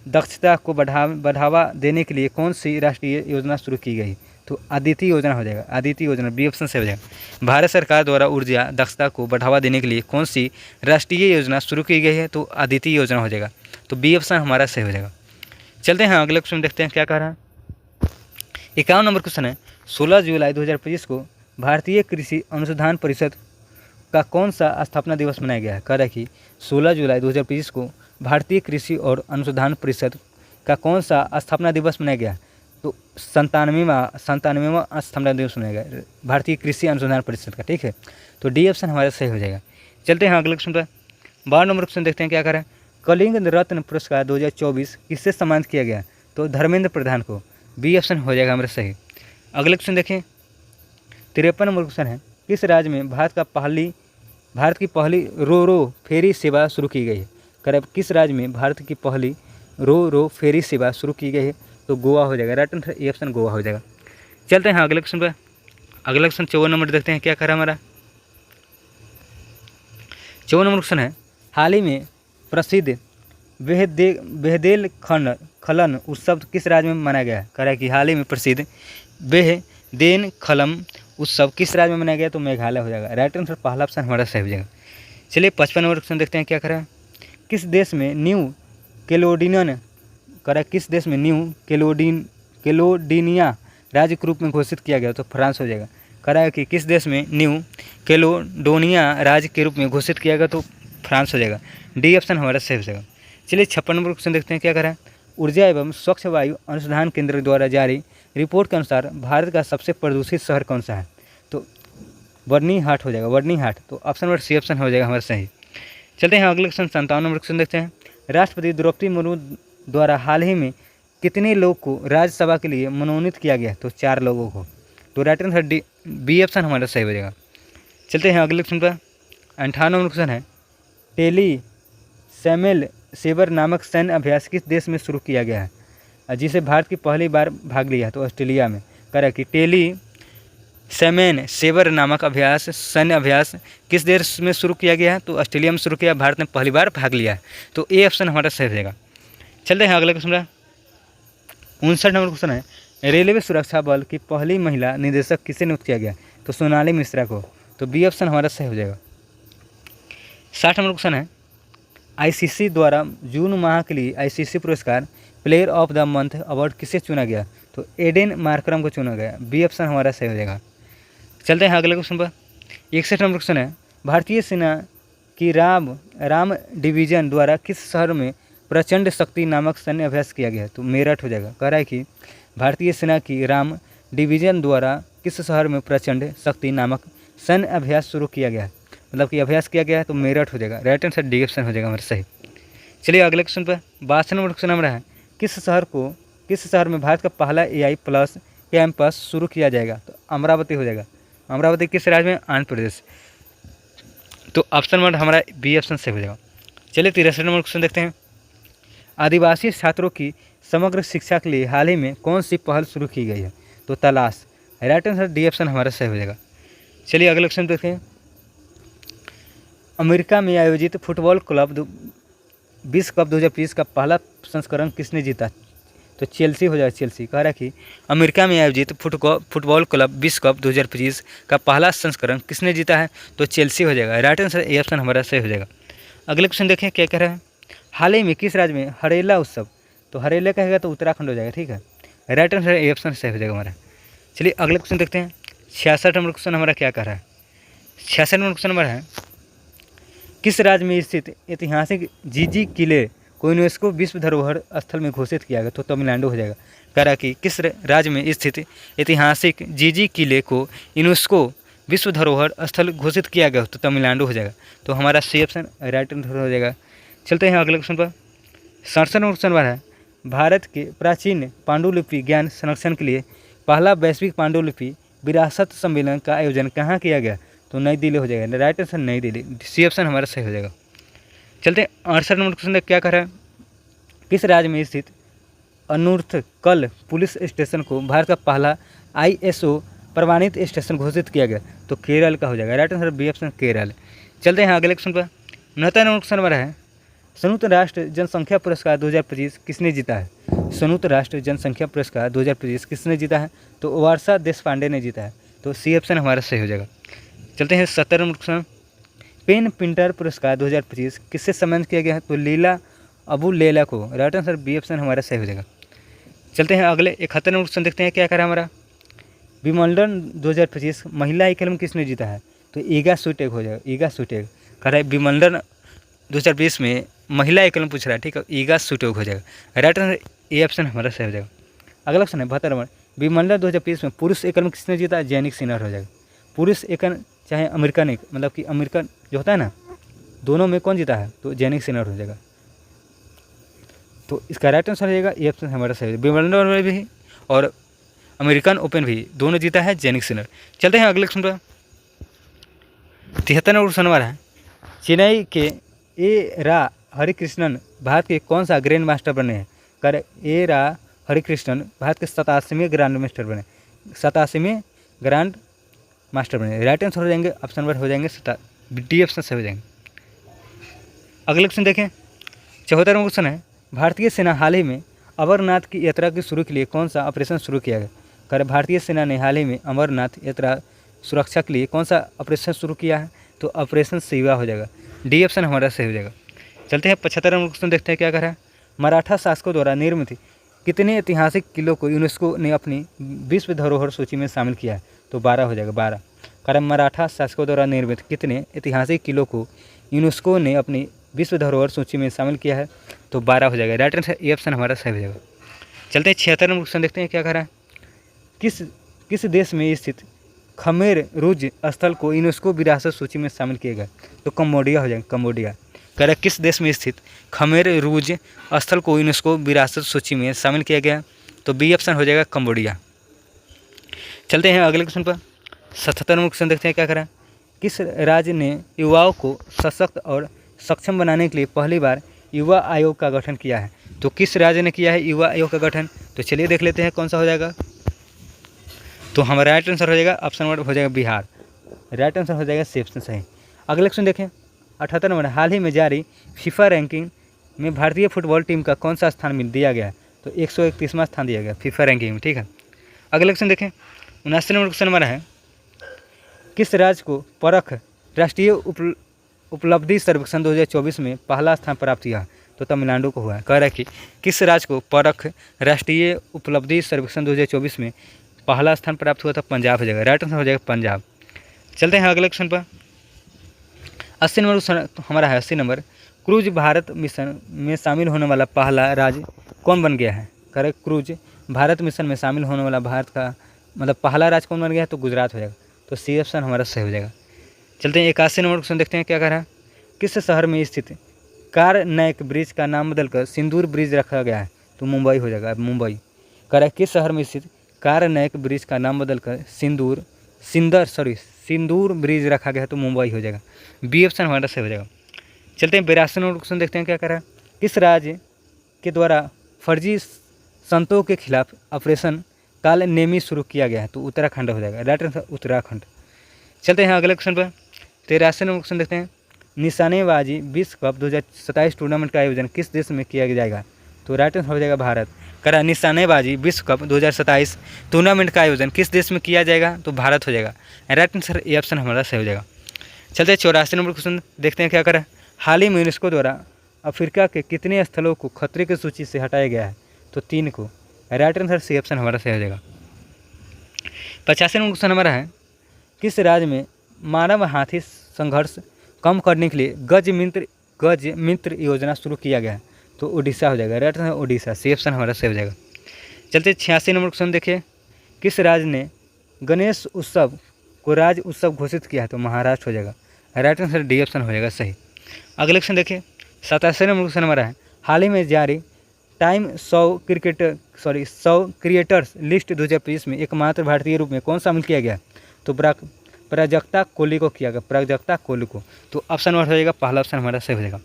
दक्षता को बढ़ावा देने के लिए कौन सी राष्ट्रीय योजना शुरू की गई? तो आदित्य योजना हो जाएगा। आदित्य योजना बी ऑप्शन से हो जाएगा। भारत सरकार द्वारा ऊर्जा दक्षता को बढ़ावा देने के लिए कौन सी राष्ट्रीय योजना शुरू की गई है? तो आदित्य योजना हो जाएगा। तो बी ऑप्शन हमारा सही हो जाएगा। चलते हैं अगले क्वेश्चन देखते हैं क्या कह रहा है। 51 नंबर क्वेश्चन है, 16 जुलाई 2025 को भारतीय कृषि अनुसंधान परिषद का कौन सा स्थापना दिवस मनाया गया है? कह रहा है कि 16 जुलाई 2025 को भारतीय कृषि और अनुसंधान परिषद का कौन सा स्थापना दिवस मनाया गया? तो 97वां स्थापना दिवस मनाया गया भारतीय कृषि अनुसंधान परिषद का। ठीक है, तो डी ऑप्शन हमारा सही हो जाएगा। चलते हैं अगले क्वेश्चन पर। 12 नंबर क्वेश्चन देखते हैं क्या कर रहा है। कलिंग रत्न पुरस्कार 2024 किससे सम्मानित किया गया? तो धर्मेंद्र प्रधान को। बी ऑप्शन हो जाएगा हमारा सही। अगले क्वेश्चन देखें। 53 नंबर क्वेश्चन है, किस राज्य में भारत की पहली रो फेरी सेवा शुरू की गई है? करें किस राज्य में भारत की पहली रो फेरी सेवा शुरू की गई है? तो गोवा हो जाएगा। Right answer A option Goa हो जाएगा। चलते हैं अगले क्वेश्चन पर। अगला क्वेश्चन 54 नंबर देखते हैं क्या कर रहा है हमारा। 54 नंबर क्वेश्चन है, हाल ही में प्रसिद्ध बेहदेल खलन उत्सव किस राज्य में मनाया गया है? कह रहा है कि हाल ही में प्रसिद्ध बेहदेन खलम उत्सव किस राज्य में मनाया गया? तो मेघालय हो जाएगा। राइट आंसर पहला ऑप्शन हमारा सही हो जाएगा। चलिए 55 नंबर क्वेश्चन देखते हैं क्या कर रहा है। किस देश में न्यू कैलेडोनियन किस देश में न्यू कैलेडोनिया राज्य के रूप में घोषित किया गया? तो फ्रांस हो जाएगा। कह रहा है कि किस देश में न्यू कैलेडोनिया राज्य के रूप में घोषित किया गया? तो फ्रांस हो जाएगा। डी ऑप्शन हमारा सही हो जाएगा। चलिए 56 नंबर क्वेश्चन देखते हैं क्या कर रहा है। ऊर्जा एवं स्वच्छ वायु अनुसंधान केंद्र द्वारा जारी रिपोर्ट के अनुसार भारत का सबसे प्रदूषित शहर कौन सा है? तो बर्नीहाट हो जाएगा। बर्नीहाट। तो ऑप्शन नंबर सी ऑप्शन हो जाएगा हमारा सही। चलते हैं अगले क्वेश्चन 57 नंबर क्वेश्चन देखते हैं। राष्ट्रपति द्रौपदी मुर्मू द्वारा हाल ही में कितने लोग को राज्यसभा के लिए मनोनीत किया गया? तो 4 लोगों को। तो right answer D B option हमारा सही हो जाएगा। चलते हैं अगले क्वेश्चन पर। 58 नंबर क्वेश्चन है, टेली सैमुअल सेवर नामक सैन्य अभ्यास किस देश में शुरू किया गया है, जिसे भारत की पहली बार भाग लिया? तो ऑस्ट्रेलिया में। कह रहा है कि टेली सैमुअल सेवर नामक सैन्य अभ्यास किस देश में शुरू किया गया है? तो ऑस्ट्रेलिया में शुरू किया। भारत ने पहली बार भाग लिया है। तो ए ऑप्शन हमारा सही हो जाएगा। चलते हैं अगले क्वेश्चन। 59 नंबर क्वेश्चन है, रेलवे सुरक्षा बल की पहली महिला निदेशक किसे नियुक्त किया गया? तो सोनाली मिश्रा को। तो बी ऑप्शन हमारा सही हो जाएगा। 60 नंबर क्वेश्चन है, आईसीसी द्वारा जून माह के लिए आईसीसी पुरस्कार player of the month award किसे चुना गया? तो एडेन मार्करम को चुना गया। बी ऑप्शन हमारा सही हो जाएगा। चलते हैं अगले क्वेश्चन पर। 61 नंबर क्वेश्चन है, भारतीय सेना की राम डिवीजन द्वारा किस शहर में प्रचंड शक्ति नामक सैन्य अभ्यास किया गया? तो मेरठ हो जाएगा। कह रहा है कि भारतीय सेना की राम डिवीजन द्वारा किस शहर में प्रचंड शक्ति नामक सैन्य अभ्यास शुरू किया गया, मतलब कि अभ्यास किया गया है, तो मेरठ हो जाएगा। राइट आंसर डी ऑप्शन हो जाएगा हमारा सही। चलिए अगले क्वेश्चन पर। 62 नंबर क्वेश्चन हमारा है, किस शहर में भारत का पहला AI+ कैंपस शुरू किया जाएगा? तो अमरावती हो जाएगा। अमरावती किस राज्य में? आंध्र प्रदेश। तो ऑप्शन नंबर हमारा बी ऑप्शन सही हो जाएगा। चलिए 63 नंबर क्वेश्चन देखते हैं। आदिवासी छात्रों की समग्र शिक्षा के लिए हाल ही में कौन सी पहल शुरू की गई है? तो तलाश। राइट आंसर डी ऑप्शन हमारा सही हो जाएगा। चलिए अगले क्वेश्चन देखते हैं। अमेरिका में आयोजित फुटबॉल क्लब विश्व कप 2025 का पहला संस्करण किसने जीता? तो चेल्सी हो जाएगा। चेल्सी। कह रहा है कि अमेरिका में आयोजित फुटबॉल क्लब विश्व कप 2025 का पहला संस्करण किसने जीता है? तो चेल्सी हो जाएगा। राइट आंसर ए ऑप्शन हमारा सही हो जाएगा। अगले क्वेश्चन देखें क्या कह रहा है। हाल ही में किस राज्य में हरेला उत्सव? तो हरेला कहेगा तो उत्तराखंड हो जाएगा। ठीक है। राइट आंसर ए ऑप्शन सही हो जाएगा हमारा। चलिए अगले क्वेश्चन देखते हैं। 66 नंबर क्वेश्चन हमारा क्या कह रहा है। 66 नंबर क्वेश्चन हमारा है, किस राज्य में स्थित ऐतिहासिक जीजी किले को यूनेस्को विश्व धरोहर स्थल में घोषित किया गया? तो तमिलनाडु हो जाएगा। कह रहा कि किस राज्य में स्थित ऐतिहासिक जीजी किले को यूनेस्को विश्व धरोहर स्थल घोषित किया गया? तो तमिलनाडु हो जाएगा। तो हमारा सी ऑप्शन राइट आंसर हो जाएगा। चलते हैं अगले क्वेश्चन पर। 67 नंबर क्वेश्चन पर है, भारत के प्राचीन पांडुलिपि ज्ञान संरक्षण के लिए पहला वैश्विक पांडुलिपि विरासत सम्मेलन का आयोजन कहाँ किया गया? तो नई दिल्ली हो जाएगा। राइट आंसर नई दिल्ली। सी ऑप्शन हमारा सही हो जाएगा। चलते हैं 68 नंबर क्वेश्चन क्या कर रहा है, किस राज्य में स्थित अनूर्थकल पुलिस स्टेशन को भारत का पहला ISO प्रमाणित स्टेशन घोषित किया गया? तो केरल का हो जाएगा। Right answer B option Kerala. चलते हैं अगले क्वेश्चन पर। 69 नंबर क्वेश्चन हमारा है, संयुक्त राष्ट्र जनसंख्या पुरस्कार 2025 किसने जीता है? संयुक्त राष्ट्र जनसंख्या पुरस्कार 2025 किसने जीता है? तो वर्षा देशपांडे ने जीता है। तो सी ऑप्शन हमारा सही हो जाएगा। चलते हैं 70 नंबर क्वेश्चन। पेन प्रिंटर पुरस्कार 2025 किससे सम्मानित किया गया है? तो लीला अबू लेला को। राइट आंसर बी ऑप्शन हमारा सही हो जाएगा। चलते हैं अगले 71 नंबर क्वेश्चन देखते हैं क्या करा हमारा। विमल्डन 2025 महिला इकलम किसने जीता है? तो ईगा स्वीटेक हो जाएगा। ईगा स्वीटेक कह रहा है विमल्डन 2020 में महिला एकलम पूछ रहा है। ठीक है। ईगा स्वीटेक हो जाएगा। राइट आंसर ए ऑप्शन हमारा सही हो जाएगा। अगला क्वेश्चन है 72 नंबर, विमल्डन 2020 में पुरुष एकलम किसने जीता? जैनिक सिन्हा हो जाएगा। पुरुष एकल चाहे अमेरिकन एक, मतलब कि अमेरिकन जो होता है ना, दोनों में कौन जीता है? तो जैनिक सिन्हा हो जाएगा। तो इसका राइट आंसर हो जाएगा ए ऑप्शन हमारा सही। विमल्डन में भी और अमेरिकन ओपन भी दोनों जीता है जैनिक सिन्हा। चलते हैं अगले क्वेश्चन पर। 73 नंबर क्वेश्चन हमारा है, चेन्नई के ए रा हरिकृष्णन भारत के कौन सा ग्रैंड मास्टर बने हैं? कर ए रा हरिकृष्णन भारत के 87वें ग्रैंड मास्टर बने, 87वें ग्रैंड मास्टर बने। राइट आंसर हो जाएंगे ऑप्शन नंबर हो जाएंगे डी ऑप्शन से हो जाएंगे। अगले क्वेश्चन देखें। 74 नंबर क्वेश्चन है, भारतीय सेना हाल ही में अमरनाथ की यात्रा की शुरू के लिए कौन सा ऑपरेशन शुरू किया गया? कर भारतीय सेना ने हाल ही में अमरनाथ यात्रा सुरक्षा के लिए कौन सा ऑपरेशन शुरू किया है? तो ऑपरेशन शिवा हो जाएगा। डी ऑप्शन हमारा सही हो जाएगा। चलते हैं 75 नंबर क्वेश्चन देखते हैं क्या कर रहा है। मराठा शासकों द्वारा निर्मित कितने ऐतिहासिक किलों को यूनेस्को ने अपनी विश्व धरोहर सूची में शामिल किया है? तो 12 हो जाएगा। 12 कारण मराठा शासकों द्वारा निर्मित कितने ऐतिहासिक किलों को यूनेस्को ने अपनी विश्व धरोहर सूची में शामिल किया है? तो 12 हो जाएगा। राइट आंसर ए ऑप्शन हमारा सही हो जाएगा। चलते हैं 76 नंबर क्वेश्चन देखते हैं क्या कर रहा है। किस देश में स्थित खमेर रूज स्थल को यूनेस्को विरासत सूची में शामिल किया गया? तो कम्बोडिया हो जाएगा। कम्बोडिया कह रहा है किस देश में स्थित खमेर रूज स्थल को यूनेस्को विरासत सूची में शामिल किया गया? तो बी ऑप्शन हो जाएगा कम्बोडिया। चलते हैं अगले क्वेश्चन पर। 77 नंबर क्वेश्चन देखते हैं क्या करा। किस राज्य ने युवाओं को सशक्त और सक्षम बनाने के लिए पहली बार युवा आयोग का गठन किया है? तो किस राज्य ने किया है युवा आयोग का गठन? तो चलिए देख लेते हैं कौन सा हो जाएगा। तो हमारा राइट आंसर हो जाएगा ऑप्शन नंबर हो जाएगा बिहार। राइट आंसर हो जाएगा सी ऑप्शन सही। अगले क्वेश्चन देखें। 78 नंबर, हाल ही में जारी फीफा रैंकिंग में भारतीय फुटबॉल टीम का कौन सा स्थान दिया गया है? तो 131वां स्थान दिया गया फीफा रैंकिंग में। ठीक है। अगले क्वेश्चन देखें। 79 नंबर क्वेश्चन हमारा है, किस राज्य को परख राष्ट्रीय उपलब्धि सर्वेक्षण 2024 में पहला स्थान प्राप्त किया तो तमिलनाडु को हुआ है। कह रहा है कि किस राज्य को परख राष्ट्रीय उपलब्धि सर्वेक्षण 2024 में पहला स्थान प्राप्त हुआ था? पंजाब हो जाएगा। राइट आंसर हो जाएगा पंजाब। चलते हैं अगले क्वेश्चन पर। 80 नंबर क्वेश्चन हमारा है 80 नंबर। क्रूज भारत मिशन में शामिल होने वाला पहला राज्य कौन बन गया है? करेक्ट, क्रूज भारत मिशन में शामिल होने वाला भारत का मतलब पहला राज्य कौन बन गया है? तो गुजरात हो जाएगा। तो सी ऑप्शन हमारा सही हो जाएगा। चलते हैं 81 नंबर क्वेश्चन देखते हैं क्या कह रहा है। किस शहर में स्थित कारनैक ब्रिज का नाम बदलकर सिंदूर ब्रिज रखा गया है? तो मुंबई हो जाएगा। मुंबई। कह रहा है किस शहर में स्थित कारनैक ब्रिज का नाम बदलकर सिंदूर ब्रिज रखा गया है? तो मुंबई हो जाएगा। बी ऑप्शन हमारा सही हो जाएगा। चलते हैं 82 नंबर क्वेश्चन देखते हैं क्या कह रहा है। किस राज्य के द्वारा फर्जी संतों के खिलाफ ऑपरेशन काल नेमी शुरू किया गया है? तो उत्तराखंड हो जाएगा। Right answer Uttarakhand. चलते हैं अगले क्वेश्चन पर। 83 नंबर क्वेश्चन देखते हैं। निशानेबाजी विश्व कप 2027 टूर्नामेंट का आयोजन किस देश में किया जाएगा? तो राइट आंसर हो जाएगा भारत। करा निशानेबाजी विश्व कप 2027 टूर्नामेंट का आयोजन किस देश में किया जाएगा? तो भारत हो जाएगा। राइट आंसर ए ऑप्शन हमारा सही हो जाएगा। चलते हैं 84 नंबर क्वेश्चन देखते हैं क्या करा। हाल ही में यूनेस्को द्वारा अफ्रीका के कितने स्थलों को खतरे की सूची से हटाया गया है? तो 3 को। राइट आंसर सी ऑप्शन हमारा सही हो जाएगा। 85 नंबर क्वेश्चन हमारा है। किस राज्य में मानव हाथी संघर्ष कम करने के लिए गज मित्र योजना शुरू किया गया है? तो उड़ीसा हो जाएगा। Right answer Orissa. C option हमारा सही हो जाएगा। चलते 86 नंबर क्वेश्चन देखिए। किस राज्य ने गणेश उत्सव को राज्य उत्सव घोषित किया है? तो महाराष्ट्र हो जाएगा। राइट आंसर डी ऑप्शन हो जाएगा सही। अगले क्वेश्चन देखिए 87 नंबर क्वेश्चन हमारा है। हाल ही में जारी टाइम 100 क्रिएटर्स लिस्ट 2025 में एकमात्र भारतीय रूप में कौन शामिल किया गया? तो प्राजक्ता कोहली को किया गया। प्राजक्ता कोहली को। तो ऑप्शन हो जाएगा पहला ऑप्शन हमारा सही हो जाएगा।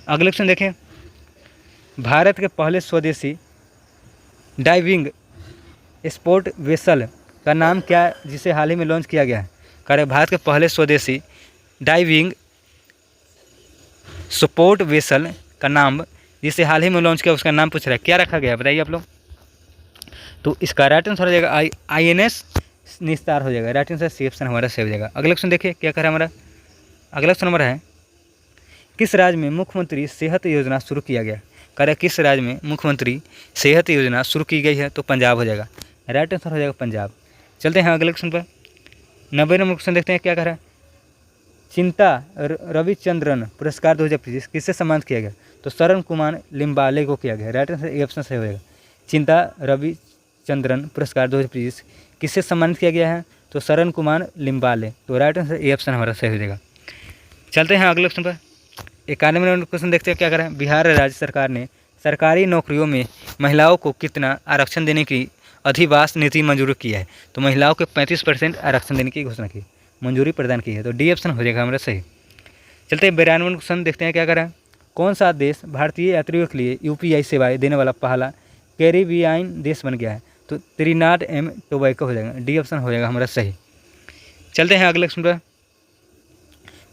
अगले क्वेश्चन देखें। भारत के पहले स्वदेशी डाइविंग स्पोर्ट वेसल का नाम क्या जिसे हाल ही में लॉन्च किया गया है? कह रहे भारत के पहले स्वदेशी डाइविंग स्पोर्ट वेसल का नाम जिसे हाल ही में लॉन्च किया उसका नाम पूछ रहा है, क्या रखा गया है बताइए आप लोग। तो इसका राइट आंसर हो जाएगा INS निस्तार हो जाएगा। राइट आंसर सी ऑप्शन हमारा सही हो जाएगा। अगला क्वेश्चन देखिए क्या कह रहा है हमारा। अगला क्वेश्चन हमारा है किस राज्य में मुख्यमंत्री सेहत योजना शुरू किया गया? कह रहा है किस राज्य में मुख्यमंत्री सेहत योजना शुरू की गई है? तो पंजाब हो जाएगा। राइट आंसर हो जाएगा पंजाब। चलते हैं अगले क्वेश्चन पर। 90 नंबर क्वेश्चन देखते हैं क्या कह रहा है। चिंता रविचंद्रन पुरस्कार 2025 किससे सम्मानित किया गया? तो शरण कुमार लिम्बाले को किया गया। राइट आंसर ए ऑप्शन सही हो जाएगा। चिंता रविचंद्रन पुरस्कार 2025 किससे सम्मानित किया गया है? तो शरण कुमार लिम्बाले। तो राइट आंसर ए ऑप्शन हमारा सही हो जाएगा। चलते हैं अगले क्वेश्चन पर। 91 नंबर क्वेश्चन देखते हैं क्या करें। बिहार राज्य सरकार ने सरकारी नौकरियों में महिलाओं को कितना आरक्षण देने की अधिवास नीति मंजूर की है? तो महिलाओं को 35% आरक्षण देने की घोषणा की, मंजूरी प्रदान की है। तो डी ऑप्शन हो जाएगा हमारा सही। चलते हैं 92 क्वेश्चन देखते हैं क्या करें। कौन सा देश भारतीय यात्रियों के लिए UPI सेवाएं देने वाला पहला कैरिबियाई देश बन गया है? तो त्रिनाड एंड टोबैको हो जाएगा। डी ऑप्शन हो जाएगा हमारा सही। चलते हैं अगले क्वेश्चन पर।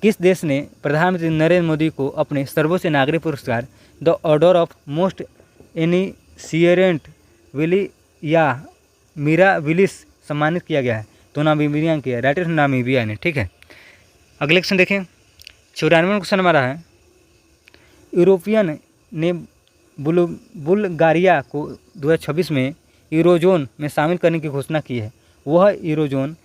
किस देश ने प्रधानमंत्री नरेंद्र मोदी को अपने सर्वोच्च नागरिक पुरस्कार द ऑर्डर ऑफ मोस्ट एनिशियरेंट विली या मीरा विलिस सम्मानित किया गया है? तो नामीबिया किया। राइट आंसर नामीबिया ने। ठीक है। अगले क्वेश्चन देखें। 94 क्वेश्चन हमारा है। यूरोपियन ने बुल्गारिया को 2026 में यूरोजोन में शामिल करने की घोषणा की है। वह यूरोजोन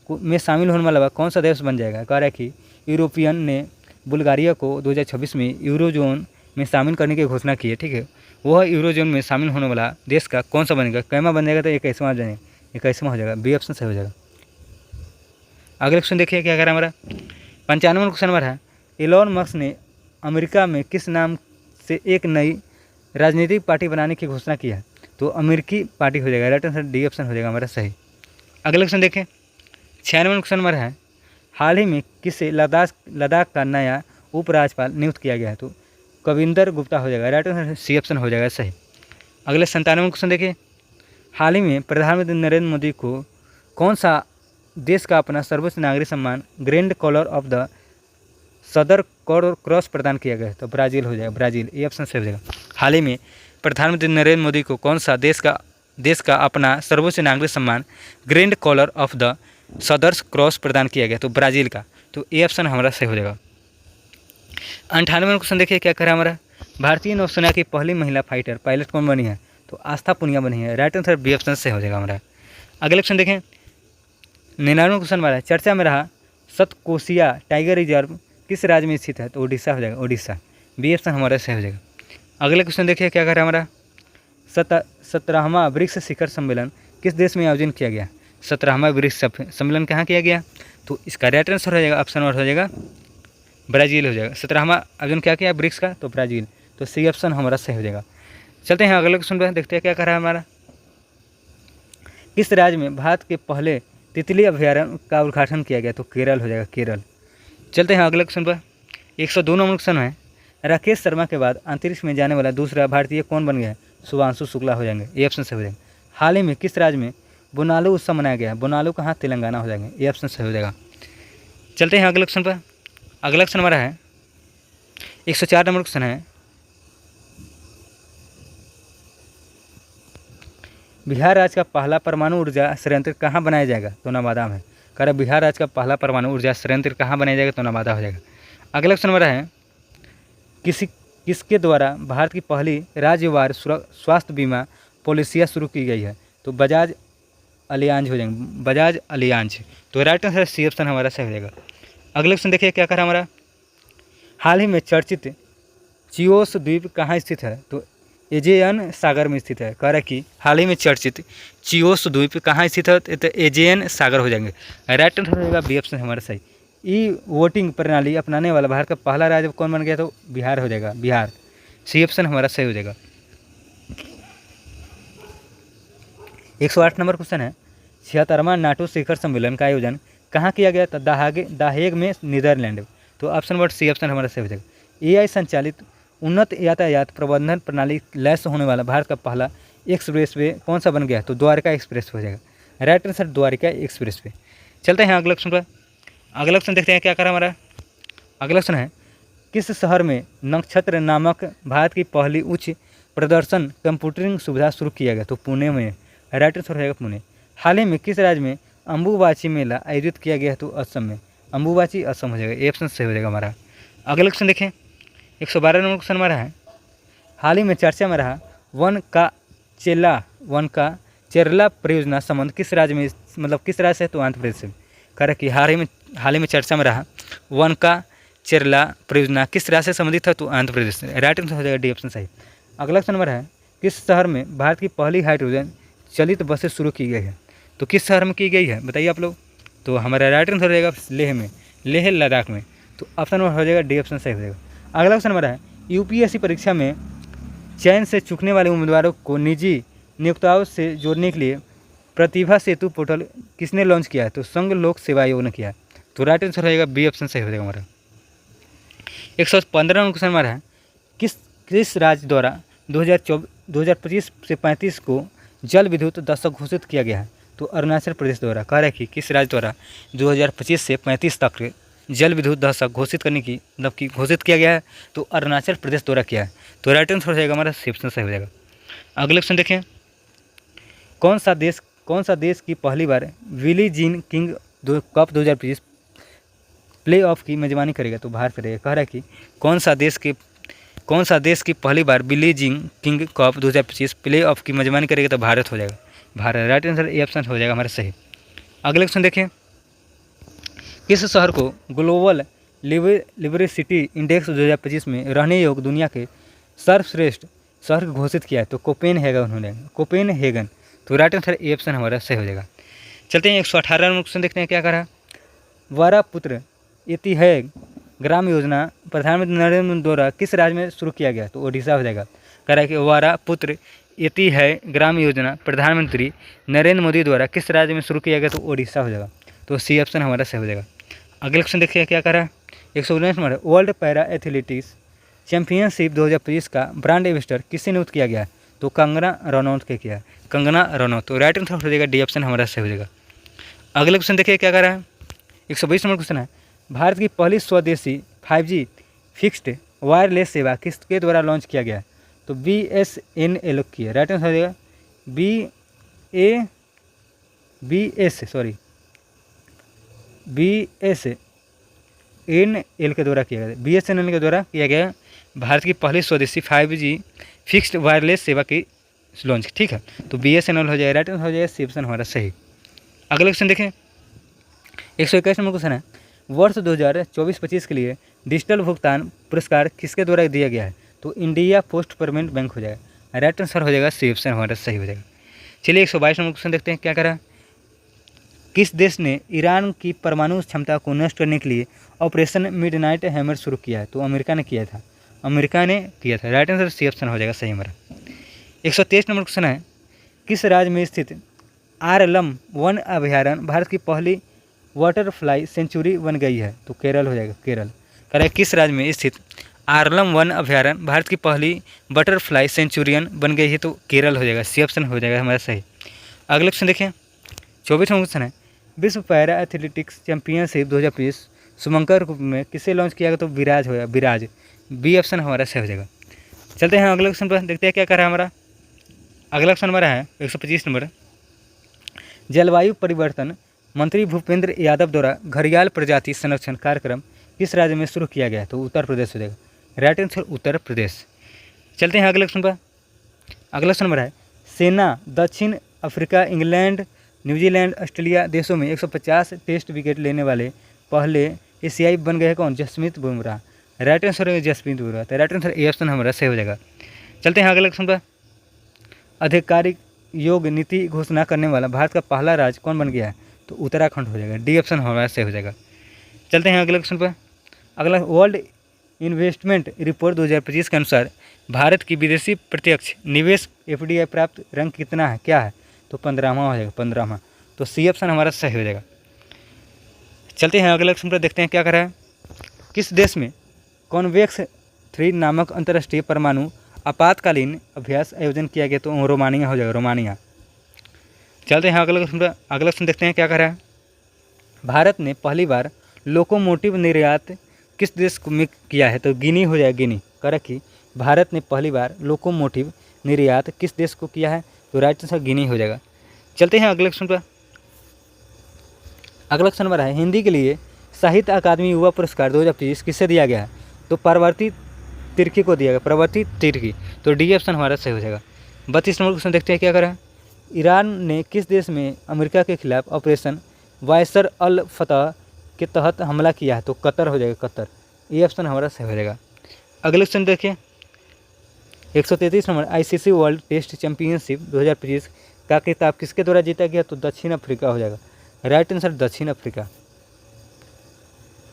में शामिल होने वाला कौन सा देश बन जाएगा? कह रहा है कि यूरोपियन ने बुल्गारिया को 2026 में यूरोजोन में शामिल करने की घोषणा की है। ठीक है। वह यूरोजोन में शामिल होने वाला देश का कौन सा बनेगा? कैमा बन जाएगा? तो 21वां जाएगा। 21वां हो जाएगा। बी ऑप्शन सही हो जाएगा। अगले क्वेश्चन देखिए क्या कह रहा है हमारा। 95 क्वेश्चन हमारा है। एलोन मस्क ने अमेरिका में किस नाम से एक नई राजनीतिक पार्टी बनाने की घोषणा की है? तो अमेरिकी पार्टी हो जाएगा। राइट आंसर डी ऑप्शन हो जाएगा हमारा सही। अगले क्वेश्चन देखें। 96 क्वेश्चन हमारा है। हाल ही में किसे लद्दाख का नया उपराज्यपाल नियुक्त किया गया है? तो कविंदर गुप्ता हो जाएगा। राइट आंसर सी ऑप्शन हो जाएगा सही। अगले 97 क्वेश्चन देखिए। हाल ही में प्रधानमंत्री नरेंद्र मोदी को कौन सा देश का अपना सर्वोच्च नागरिक सम्मान ग्रैंड कॉलर ऑफ द सदर क्रॉस प्रदान किया गया है? तो ब्राज़ील हो जाएगा। ब्राज़ील ये ऑप्शन सही हो जाएगा। हाल ही में प्रधानमंत्री नरेंद्र मोदी को कौन सा देश का अपना सर्वोच्च नागरिक सम्मान grand collar of the southern cross प्रदान किया गया? तो ब्राज़ील का। तो ए ऑप्शन हमारा सही हो जाएगा। 98वां क्वेश्चन देखिए क्या करा हमारा, भारतीय नौसेना की पहली महिला फाइटर पायलट कौन बनी है, तो आस्था पुनिया बनी है। राइट आंसर बी ऑप्शन से हो जाएगा हमारा। अगले क्वेश्चन देखें, 99वां क्वेश्चन हमारा चर्चा में रहा सतकोशिया टाइगर रिजर्व किस राज्य में स्थित है, तो उड़ीसा हो जाएगा, उड़ीसा, बी ऑप्शन हमारा से हो जाएगा। अगले क्वेश्चन देखिए क्या करा हमारा, 17वां ब्रिक्स शिखर सम्मेलन किस देश में आयोजन किया गया, 17वां ब्रिक्स सम्मेलन कहाँ किया गया, तो इसका राइट आंसर हो जाएगा ऑप्शन और हो जाएगा ब्राज़ील हो जाएगा। 17वां आयोजन क्या किया ब्रिक्स का, तो ब्राज़ील, तो सी ऑप्शन हमारा सही हो जाएगा। चलते हैं अगले क्वेश्चन पर, देखते हैं क्या करा है हमारा, किस राज्य में भारत के पहले तितली अभयारण्य का उद्घाटन किया गया, तो केरल हो जाएगा, केरल। चलते हैं अगले क्वेश्चन पर, 102 नंबर क्वेश्चन है, राकेश शर्मा के बाद अंतरिक्ष में जाने वाला दूसरा भारतीय कौन बन गया है, शुभांशु शुक्ला हो जाएंगे, ये ऑप्शन से हो जाएगा। हाल ही में किस राज्य में बोनालू उत्सव मनाया गया है, बोनालू कहाँ, तेलंगाना हो जाएंगे, ये ऑप्शन से हो जाएगा। चलते हैं अगले क्वेश्चन पर, अगला क्वेश्चन हमारा है 104 नंबर क्वेश्चन है, बिहार राज्य का पहला परमाणु ऊर्जा संयंत्र कहाँ बनाया जाएगा, तो नवादा में। कह बिहार राज्य का पहला परमाणु ऊर्जा संयंत्र कहाँ बनाया जाएगा, तो नवादा हो जाएगा। अगला क्वेश्चन हमारा है, किसके द्वारा भारत की पहली राज्यवार स्वास्थ्य बीमा पॉलिसियाँ शुरू की गई है, तो बजाज अलियांज हो जाएंगे, बजाज अलियांज, तो राइट आंसर सी ऑप्शन हमारा सही हो जाएगा। अगले क्वेश्चन देखिए क्या करा हमारा, हाल ही में चर्चित चियोस द्वीप कहाँ स्थित है, तो एजियन सागर में स्थित है। कह रहा है कि हाल ही में चर्चित चियोस द्वीप कहाँ स्थित है, तो एजियन सागर हो जाएंगे, राइट आंसर हो जाएगा बी ऑप्शन हमारा सही। ई वोटिंग प्रणाली अपनाने वाला भारत का पहला राज्य कौन बन गया, तो बिहार हो जाएगा, बिहार, सी ऑप्शन हमारा सही हो जाएगा। 108 नंबर क्वेश्चन है, 76वां नाटो शिखर सम्मेलन का आयोजन कहाँ किया गया, तो दाहेग में, नीदरलैंड, तो ऑप्शन नंबर सी ऑप्शन हमारा सही हो जाएगा। एआई संचालित उन्नत यातायात प्रबंधन प्रणाली लैस होने वाला भारत का पहला एक्सप्रेस वे कौन सा बन गया, तो द्वारका एक्सप्रेस हो जाएगा, right answer Dwarka express way. चलते हैं अगला क्वेश्चन पर, अगला क्वेश्चन देखते हैं क्या करा हमारा। अगला क्वेश्चन है, किस शहर में नक्षत्र नामक भारत की पहली उच्च प्रदर्शन कंप्यूटरिंग सुविधा शुरू किया गया, तो पुणे में, राइट आंसर हो जाएगा पुणे। हाल ही में किस राज्य में अम्बुबाची मेला आयोजित किया गया है, तो असम में, अम्बुबाची असम हो जाएगा, ये ऑप्शन सही हो जाएगा हमारा। अगला क्वेश्चन देखें, 112 नंबर क्वेश्चन हमारा है, हाल ही में चर्चा में रहा वन का चेरला परियोजना संबंध किस राज्य में, मतलब किस राज्य से, तो आंध्र प्रदेश से। कह रहा कि हाल ही में चर्चा में रहा वन का चेरला परियोजना किस राज्य से संबंधित है, तो आंध्र प्रदेश से, राइट आंसर हो जाएगा डी ऑप्शन सही। अगला क्वेश्चन नंबर है, किस शहर में भारत की पहली हाइड्रोजन चलित बसें शुरू की गई है, तो किस शहर में की गई है बताइए आप लोग, तो हमारा राइट आंसर हो जाएगा लेह में, लेह लद्दाख में, तो ऑप्शन नंबर हो जाएगा डी ऑप्शन सही हो जाएगा। अगला क्वेश्चन हमारा है, यूपीएससी परीक्षा में चयन से चूकने वाले उम्मीदवारों को निजी नियोक्ताओं से जोड़ने के लिए प्रतिभा सेतु पोर्टल किसने लॉन्च किया है, तो संघ लोक सेवा आयोग ने किया है, तो राइट आंसर रहेगा बी ऑप्शन सही हो जाएगा हमारा। 115 क्वेश्चन हमारा है, किस राज्य द्वारा 2025 से 35 को जल विद्युत दशक घोषित किया गया है, तो अरुणाचल प्रदेश द्वारा। कह रहा है कि किस राज्य द्वारा 2025 से 35 तक जल विद्युत दशक घोषित करने की मतलब कि घोषित किया गया है, तो अरुणाचल प्रदेश द्वारा किया है, तो राइट आंसर हो जाएगा हमारा सी ऑप्शन सही हो जाएगा। अगले क्वेश्चन देखें, कौन सा देश की पहली बार Billie Jean King Cup 2025 playoff की मेजबानी करेगा, तो भारत करेगा। कह रहा है कि कौन सा देश की पहली बार Billie Jean King Cup 2025 playoff की मेजबानी करेगा, तो भारत हो जाएगा, Bharat, right answer A option हो जाएगा हमारा सही। अगले क्वेश्चन देखें, किस शहर को ग्लोबल लिबरेसिटी इंडेक्स 2025 में रहने योग्य दुनिया के सर्वश्रेष्ठ शहर घोषित किया है, तो कोपेनहेगन उन्होंने, कोपेनहेगन, तो राइट आंसर ए ऑप्शन हमारा सही हो जाएगा। चलते हैं 118 नंबर क्वेश्चन देखते हैं क्या करा। वारा पुत्र एतिहैग ग्राम योजना प्रधानमंत्री नरेंद्र मोदी द्वारा किस राज्य में शुरू किया गया, तो ओडिशा हो जाएगा। कह रहा है कि वारा पुत्र एतिहैग ग्राम योजना प्रधानमंत्री नरेंद्र मोदी द्वारा किस राज्य में शुरू किया गया, तो ओडिशा हो जाएगा, तो सी ऑप्शन हमारा सही हो जाएगा। अगले क्वेश्चन देखिए क्या करा। 119 number, world para athletics championship 2025 का ब्रांड एम्बेसडर किससे नियुक्त किया गया, तो कंगना रनौत के किया, कंगना रनौत, तो राइट आंसर हो जाएगा डी ऑप्शन हमारा सही हो जाएगा। अगले क्वेश्चन देखिए क्या कर रहा है। 120 नंबर क्वेश्चन है, भारत की पहली स्वदेशी 5G फिक्स्ड वायरलेस सेवा किसके द्वारा लॉन्च किया गया, तो BSNL की है, राइट आंसर हो जाएगा BSNL के द्वारा किया गया। BSNL के द्वारा किया गया भारत की पहली स्वदेशी 5G फिक्स्ड वायरलेस सेवा की लॉन्च। ठीक है, तो BSNL हो जाएगा, राइट आंसर हो जाएगा सी ऑप्शन हमारा सही। अगला क्वेश्चन देखें, 121 नंबर क्वेश्चन है, वर्ष 2024-25 के लिए डिजिटल भुगतान पुरस्कार किसके द्वारा दिया गया है? तो इंडिया पोस्ट पेमेंट बैंक हो जाएगा, राइट आंसर हो जाएगा सी ऑप्शन हमारा सही हो जाएगा। चलिए 122 नंबर क्वेश्चन देखते हैं क्या करा। किस देश ने ईरान की परमाणु क्षमता को नष्ट करने के लिए ऑपरेशन मिडनाइट हैमर शुरू किया है? तो अमेरिका ने किया था, राइट आंसर सी ऑप्शन हो जाएगा सही हमारा। 123 नंबर क्वेश्चन है, किस राज्य में स्थित आरलम वन अभयारण्य भारत की पहली वाटरफ्लाई सेंचुरी बन गई है? तो केरल हो जाएगा, केरल करें। किस राज्य में स्थित आरलम वन अभयारण्य भारत की पहली बटरफ्लाई सेंचुरियन बन गई है? तो केरल हो जाएगा, सी ऑप्शन हो जाएगा हमारा सही। अगले क्वेश्चन देखें, 24वां क्वेश्चन है, विश्व पैरा एथलेटिक्स चैंपियनशिप 2025 शुभंकर ग्रुप में किसे लॉन्च किया गया? तो विराज होगा, विराज, बी ऑप्शन हमारा सही हो जाएगा। चलते हैं अगले क्वेश्चन पर, देखते हैं क्या कर रहा है हमारा। अगला क्वेश्चन हमारा है 125 नंबर, जलवायु परिवर्तन मंत्री भूपेंद्र यादव द्वारा घड़ियाल प्रजाति संरक्षण कार्यक्रम किस राज्य में शुरू किया गया है? तो उत्तर प्रदेश हो जाएगा, राइट आंसर उत्तर प्रदेश। चलते हैं अगले क्वेश्चन पर। अगला क्वेश्चन नंबर है, सेना दक्षिण अफ्रीका, इंग्लैंड, न्यूजीलैंड, ऑस्ट्रेलिया देशों में 150 टेस्ट विकेट लेने वाले पहले एशियाई बन गए हैं कौन? जसप्रीत बुमराह, राइट आंसर है जसप्रीत बुमराह, तो राइट आंसर ए ऑप्शन हमारा सही हो जाएगा। चलते हैं अगले क्वेश्चन पर, आधिकारिक योग नीति घोषणा करने वाला भारत का पहला राज्य कौन बन गया है? तो उत्तराखंड हो जाएगा, डी ऑप्शन हमारा सही हो जाएगा। चलते हैं अगले क्वेश्चन पर। अगला, वर्ल्ड इन्वेस्टमेंट रिपोर्ट 2025 के अनुसार भारत की विदेशी प्रत्यक्ष निवेश FDI प्राप्त रैंक कितना है, क्या है? तो 15वां हो जाएगा, 15वां, तो सी ऑप्शन हमारा सही हो जाएगा। चलते हैं अगले क्वेश्चन पर, देखते हैं क्या कर रहा है। किस देश में कॉन्वेक्स 3 नामक अंतर्राष्ट्रीय परमाणु आपातकालीन अभ्यास आयोजन किया गया? तो रोमानिया हो जाएगा, रोमानिया। चलते हैं अगले क्वेश्चन पर, अगला क्वेश्चन देखते हैं क्या कर रहा है। भारत ने पहली बार लोकोमोटिव निर्यात किस देश में किया है? तो गिनी हो जाएगा, गिनी कर रखी। भारत ने पहली बार लोकोमोटिव निर्यात किस देश को किया है? तो राइट आंसर गिनी हो जाएगा। चलते हैं अगले क्वेश्चन पर। अगला क्वेश्चन नंबर है, हिंदी के लिए साहित्य अकादमी युवा पुरस्कार 2025 किसे दिया गया है? तो प्रवर्ती तिर्की को दिया गया, प्रवर्ती तिर्की, तो डी ऑप्शन हमारा सही हो जाएगा। 32 नंबर क्वेश्चन देखते हैं क्या करा। ईरान ने किस देश में अमेरिका के खिलाफ ऑपरेशन वायसर अल फतह के तहत हमला किया है? तो कतर हो जाएगा, कतर, ये ऑप्शन हमारा सही हो जाएगा। अगले क्वेश्चन देखिए, 133 number, ICC world test championship 2025 का खिताब किसके द्वारा जीता गया? तो दक्षिण अफ्रीका हो जाएगा, राइट आंसर दक्षिण अफ्रीका।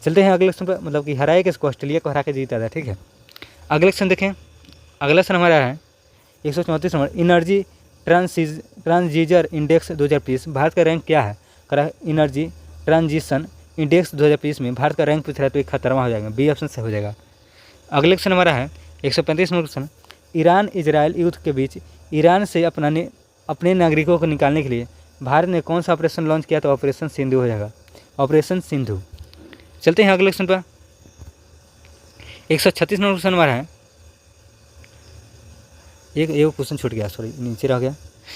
चलते हैं अगले क्वेश्चन पर, मतलब कि हराए किसको? ऑस्ट्रेलिया को हरा के जीता था, ठीक है। अगले क्वेश्चन देखें, अगला क्वेश्चन हमारा है 134 नंबर, एनर्जी ट्रांजीजर इंडेक्स 2025 भारत का रैंक क्या है? करा एनर्जी ट्रांजिशन इंडेक्स 2025 में भारत का रैंक पूछ रहा है, तो 71वां हो जाएगा, बी ऑप्शन से हो जाएगा। अगले क्वेश्चन हमारा है 135 नंबर क्वेश्चन, ईरान इजराइल युद्ध के बीच ईरान से अपने नागरिकों को निकालने के लिए भारत ने कौन सा ऑपरेशन लॉन्च किया? तो ऑपरेशन सिंधु हो जाएगा, ऑपरेशन सिंधु। चलते हैं अगले क्वेश्चन पर, 136 नंबर क्वेश्चन हमारा है, एक क्वेश्चन छूट गया, सॉरी नीचे रह गया।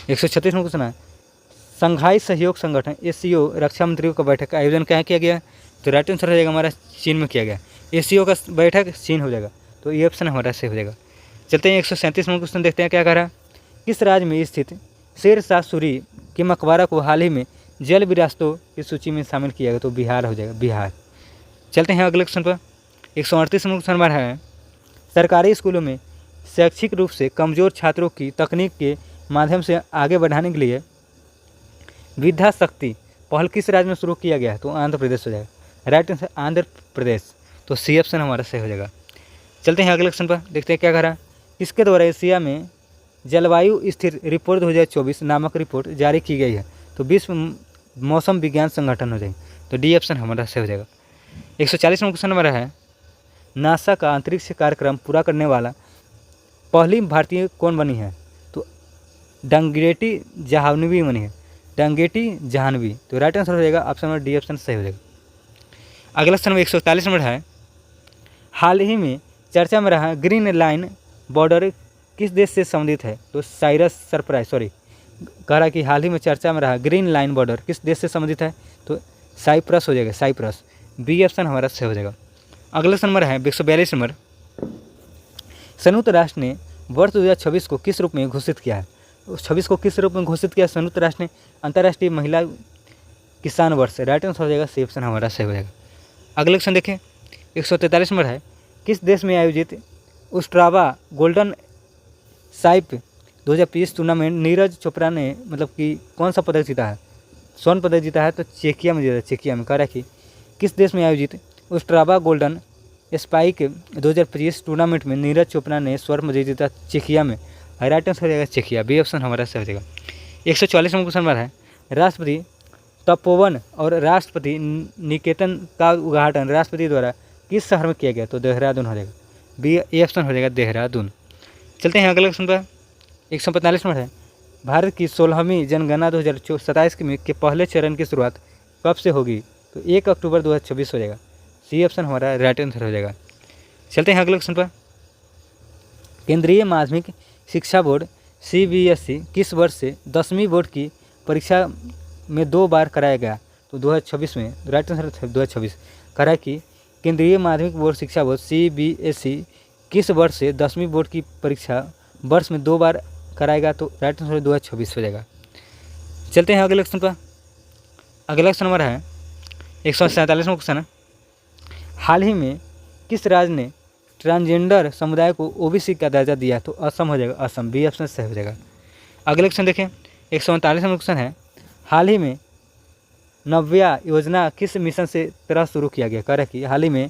136 नंबर क्वेश्चन है, संघाई सहयोग संगठन SCO रक्षा मंत्रियों का बैठक का आयोजन क्या किया गया? तो राइट आंसर हो जाएगा हमारा चीन में किया गया, SCO का बैठक चीन हो जाएगा, तो ये ऑप्शन हमारा सही हो जाएगा। चलते हैं 137 नंबर क्वेश्चन देखते हैं क्या कह रहा है। किस राज्य में स्थित शेर शाह सूरी के मकबरा को हाल ही में जल विरासतों की सूची में शामिल किया गया? तो बिहार हो जाएगा, बिहार। चलते हैं अगले क्वेश्चन पर, 138 नंबर क्वेश्चन हमारा है, सरकारी स्कूलों में शैक्षिक रूप से कमज़ोर छात्रों की तकनीक के माध्यम से आगे बढ़ाने के लिए विद्या शक्ति पहल किस राज्य में शुरू किया गया है? तो आंध्र प्रदेश हो जाएगा, राइट आंसर आंध्र प्रदेश, तो सी ऑप्शन हमारा सही हो जाएगा। चलते हैं अगले क्वेश्चन पर, देखते हैं क्या कह रहा है। इसके द्वारा एशिया में जलवायु स्थिर रिपोर्ट 2024 नामक रिपोर्ट जारी की गई है? तो विश्व मौसम विज्ञान संगठन हो जाएगा, तो डी ऑप्शन हमारा सही हो जाएगा। 140 नंबर क्वेश्चन हमारा है, नासा का अंतरिक्ष कार्यक्रम पूरा करने वाला पहली भारतीय कौन बनी है? तो डंगेटी जाह्नवी बनी है, डंगेटी जाह्नवी, तो राइट आंसर हो जाएगा ऑप्शन नंबर डी ऑप्शन सही हो जाएगा। अगला क्वेश्चन 141 नंबर है, हाल ही में चर्चा में रहा ग्रीन लाइन बॉर्डर किस देश से संबंधित है? तो कह रहा कि हाल ही में चर्चा में रहा ग्रीन लाइन बॉर्डर किस देश से संबंधित है? तो साइप्रस हो जाएगा, साइप्रस, बी ऑप्शन हमारा सही हो जाएगा। अगला नंबर है 142 नंबर, संयुक्त राष्ट्र ने वर्ष 2026 को किस रूप में घोषित किया है? तो 26 को किस रूप में घोषित किया संयुक्त राष्ट्र ने? अंतर्राष्ट्रीय महिला किसान वर्ष। राइट आंसर हो जाएगा सी ऑप्शन हमारा सही हो जाएगा। अगले क्वेश्चन देखें, 143 नंबर है, किस देश में आयोजित उस्ट्रावा गोल्डन साइप 2025 टूर्नामेंट नीरज चोपड़ा ने मतलब कि कौन सा पदक जीता है? स्वर्ण पदक जीता है। तो चेकिया में जीता, चेकिया में। कह रहा है कि किस देश में आयोजित उस्ट्रावा गोल्डन स्पाइक 2025 टूर्नामेंट में नीरज चोपड़ा ने स्वर्ण पदक जीता? चेकिया में। राइट आंसर हो जाएगा चेकिया, बी ऑप्शन हमारा सही हो जाएगा। 144 नंबर क्वेश्चन है, राष्ट्रपति तपोवन और राष्ट्रपति निकेतन का उद्घाटन राष्ट्रपति द्वारा किस शहर में किया गया? तो देहरादून हो जाएगा, बी ऑप्शन हो जाएगा देहरादून। चलते हैं अगले क्वेश्चन पर। 145 नंबर है, भारत की 16वीं जनगणना 2027 के पहले चरण की शुरुआत कब से होगी? तो 1 अक्टूबर 2026 हो जाएगा, सी ऑप्शन हमारा राइट आंसर हो जाएगा। चलते हैं अगले क्वेश्चन पर। केंद्रीय माध्यमिक शिक्षा बोर्ड CBSE किस वर्ष से 10वीं बोर्ड की परीक्षा में 2 बार कराया गया? तो 2026 में। Right answer 2026। करा कि केंद्रीय माध्यमिक बोर्ड शिक्षा बोर्ड CBSE किस वर्ष से 10वीं बोर्ड की परीक्षा वर्ष में 2 बार कराएगा? तो राइट आंसर 2026 हो जाएगा। चलते हैं अगले क्वेश्चन पर। अगला क्वेश्चन नंबर है 147वां क्वेश्चन। हाल ही में किस राज्य ने ट्रांसजेंडर समुदाय को OBC का दर्जा दिया? तो असम हो जाएगा, असम, बी ऑप्शन सही हो जाएगा। अगले क्वेश्चन देखें, 139वां क्वेश्चन है, हाल ही में नव्या योजना किस मिशन से तरह शुरू किया गया? कह रहा है कि हाल ही में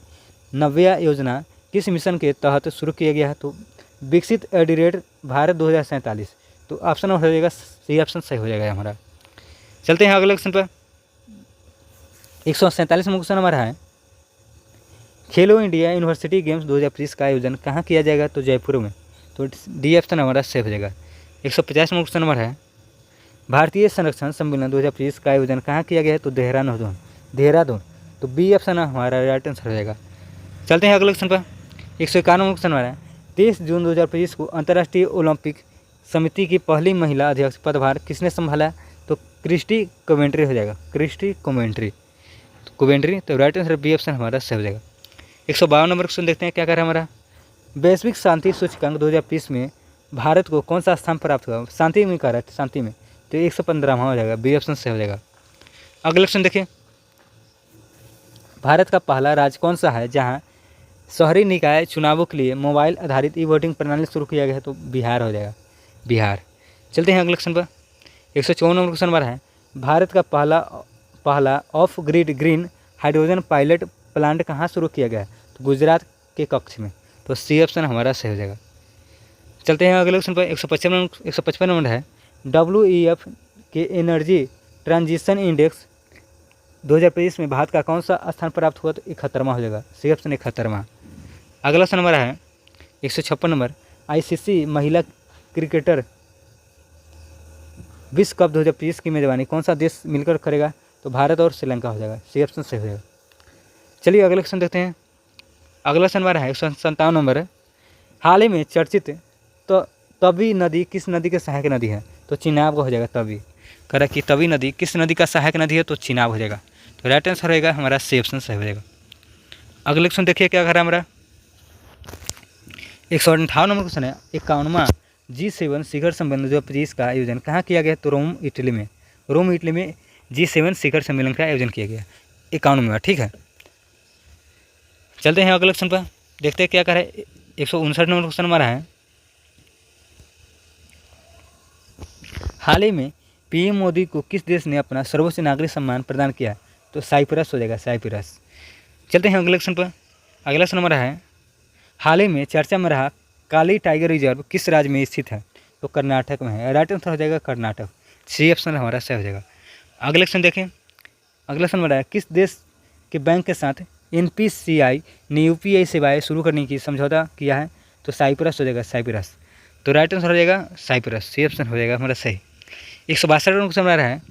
नव्या योजना किस मिशन के तहत शुरू किया गया है? तो विकसित एडिरेट भारत 2047। तो ऑप्शन हो जाएगा सी ऑप्शन सही हो जाएगा हमारा। चलते हैं अगले क्वेश्चन पर। 147वां क्वेश्चन हमारा है, खेलो इंडिया यूनिवर्सिटी गेम्स 2025 का आयोजन कहाँ किया जाएगा? तो जयपुर में। तो डी ऑप्शन हमारा सही हो जाएगा। 150वां क्वेश्चन नंबर है, भारतीय संरक्षण सम्मेलन 2025 का आयोजन कहाँ किया गया है? तो देहरादून। तो बी ऑप्शन हमारा राइट आंसर हो जाएगा। चलते हैं अगले क्वेश्चन पर। 151वां क्वेश्चन हमारा है, 23 जून 2025 को अंतर्राष्ट्रीय ओलंपिक समिति की पहली महिला अध्यक्ष पदभार किसने संभाला? तो क्रिस्टी कोवेंट्री हो जाएगा, क्रिस्टी कोवेंट्री। तो राइट आंसर बी ऑप्शन हमारा सही हो जाएगा। 152 नंबर क्वेश्चन देखते हैं क्या कर रहा है हमारा, वैश्विक शांति सूचकांक 2020 में भारत को कौन सा स्थान प्राप्त हुआ? शांति में कह रहा है, शांति में। तो 115वां हो जाएगा, बी ऑप्शन सही हो जाएगा। अगला क्वेश्चन देखिए, भारत का पहला राज्य कौन सा है जहां शहरी निकाय चुनावों के लिए मोबाइल आधारित ई-वोटिंग प्रणाली शुरू किया गया है? तो बिहार हो जाएगा, बिहार। चलते हैं अगले क्वेश्चन पर। 154 नंबर क्वेश्चन हमारा है, भारत का पहला of grid green hydrogen pilot plant कहाँ शुरू किया गया है? तो गुजरात के कच्छ में। तो सी ऑप्शन हमारा सही हो जाएगा। चलते हैं अगले क्वेश्चन पर। 155 नंबर है, WEF के एनर्जी ट्रांजिशन इंडेक्स 2023 में भारत का कौन सा स्थान प्राप्त हुआ? तो 71वां हो जाएगा, सी ऑप्शन 71वां। अगला नंबर है 156 नंबर, ICC महिला क्रिकेटर विश्व कप 2025 की मेजबानी कौन सा देश मिलकर करेगा? तो भारत और श्रीलंका हो जाएगा, सी ऑप्शन सही हो जाएगा। चलिए अगले क्वेश्चन देखते हैं। अगला नंबर है 157 नंबर है, हाल ही में चर्चित तो तवी नदी किस नदी के सहायक नदी है? तो चिनाब का हो जाएगा, तवी। कह कि तवी नदी किस नदी का सहायक नदी है? तो चिनाब हो जाएगा। तो राइट आंसर रहेगा हमारा सी ऑप्शन सही हो जाएगा। अगले क्वेश्चन देखिए क्या कर रहा है हमारा, 158 नंबर क्वेश्चन है, 51वां G7 शिखर सम्मेलन 2025 का आयोजन कहाँ किया गया? तो रोम इटली में G7 शिखर सम्मेलन का आयोजन किया गया 51वां, ठीक है। चलते हैं अगले क्वेश्चन पर, देखते हैं क्या कर रहा है। 159 नंबर क्वेश्चन हमारा है, हाल ही में PM मोदी को किस देश ने अपना सर्वोच्च नागरिक सम्मान प्रदान किया? तो साइप्रस हो जाएगा, साइप्रस। चलते हैं अगले क्वेश्चन पर। अगला नंबर है, हाल ही में चर्चा में रहा काली टाइगर रिजर्व किस राज्य में स्थित है? तो कर्नाटक में है, राइट आंसर हो जाएगा कर्नाटक, सी ऑप्शन हमारा सही हो जाएगा। अगले क्वेश्चन देखें। अगला नंबर है, किस देश के बैंक के साथ NPCI ने UPI सेवाएं शुरू करने की समझौता किया है? तो साइप्रस हो जाएगा, साइप्रस। तो राइट आंसर हो जाएगा साइप्रस, सी ऑप्शन हो जाएगा हमारा सही। 162 नंबर क्वेश्चन हमारा है,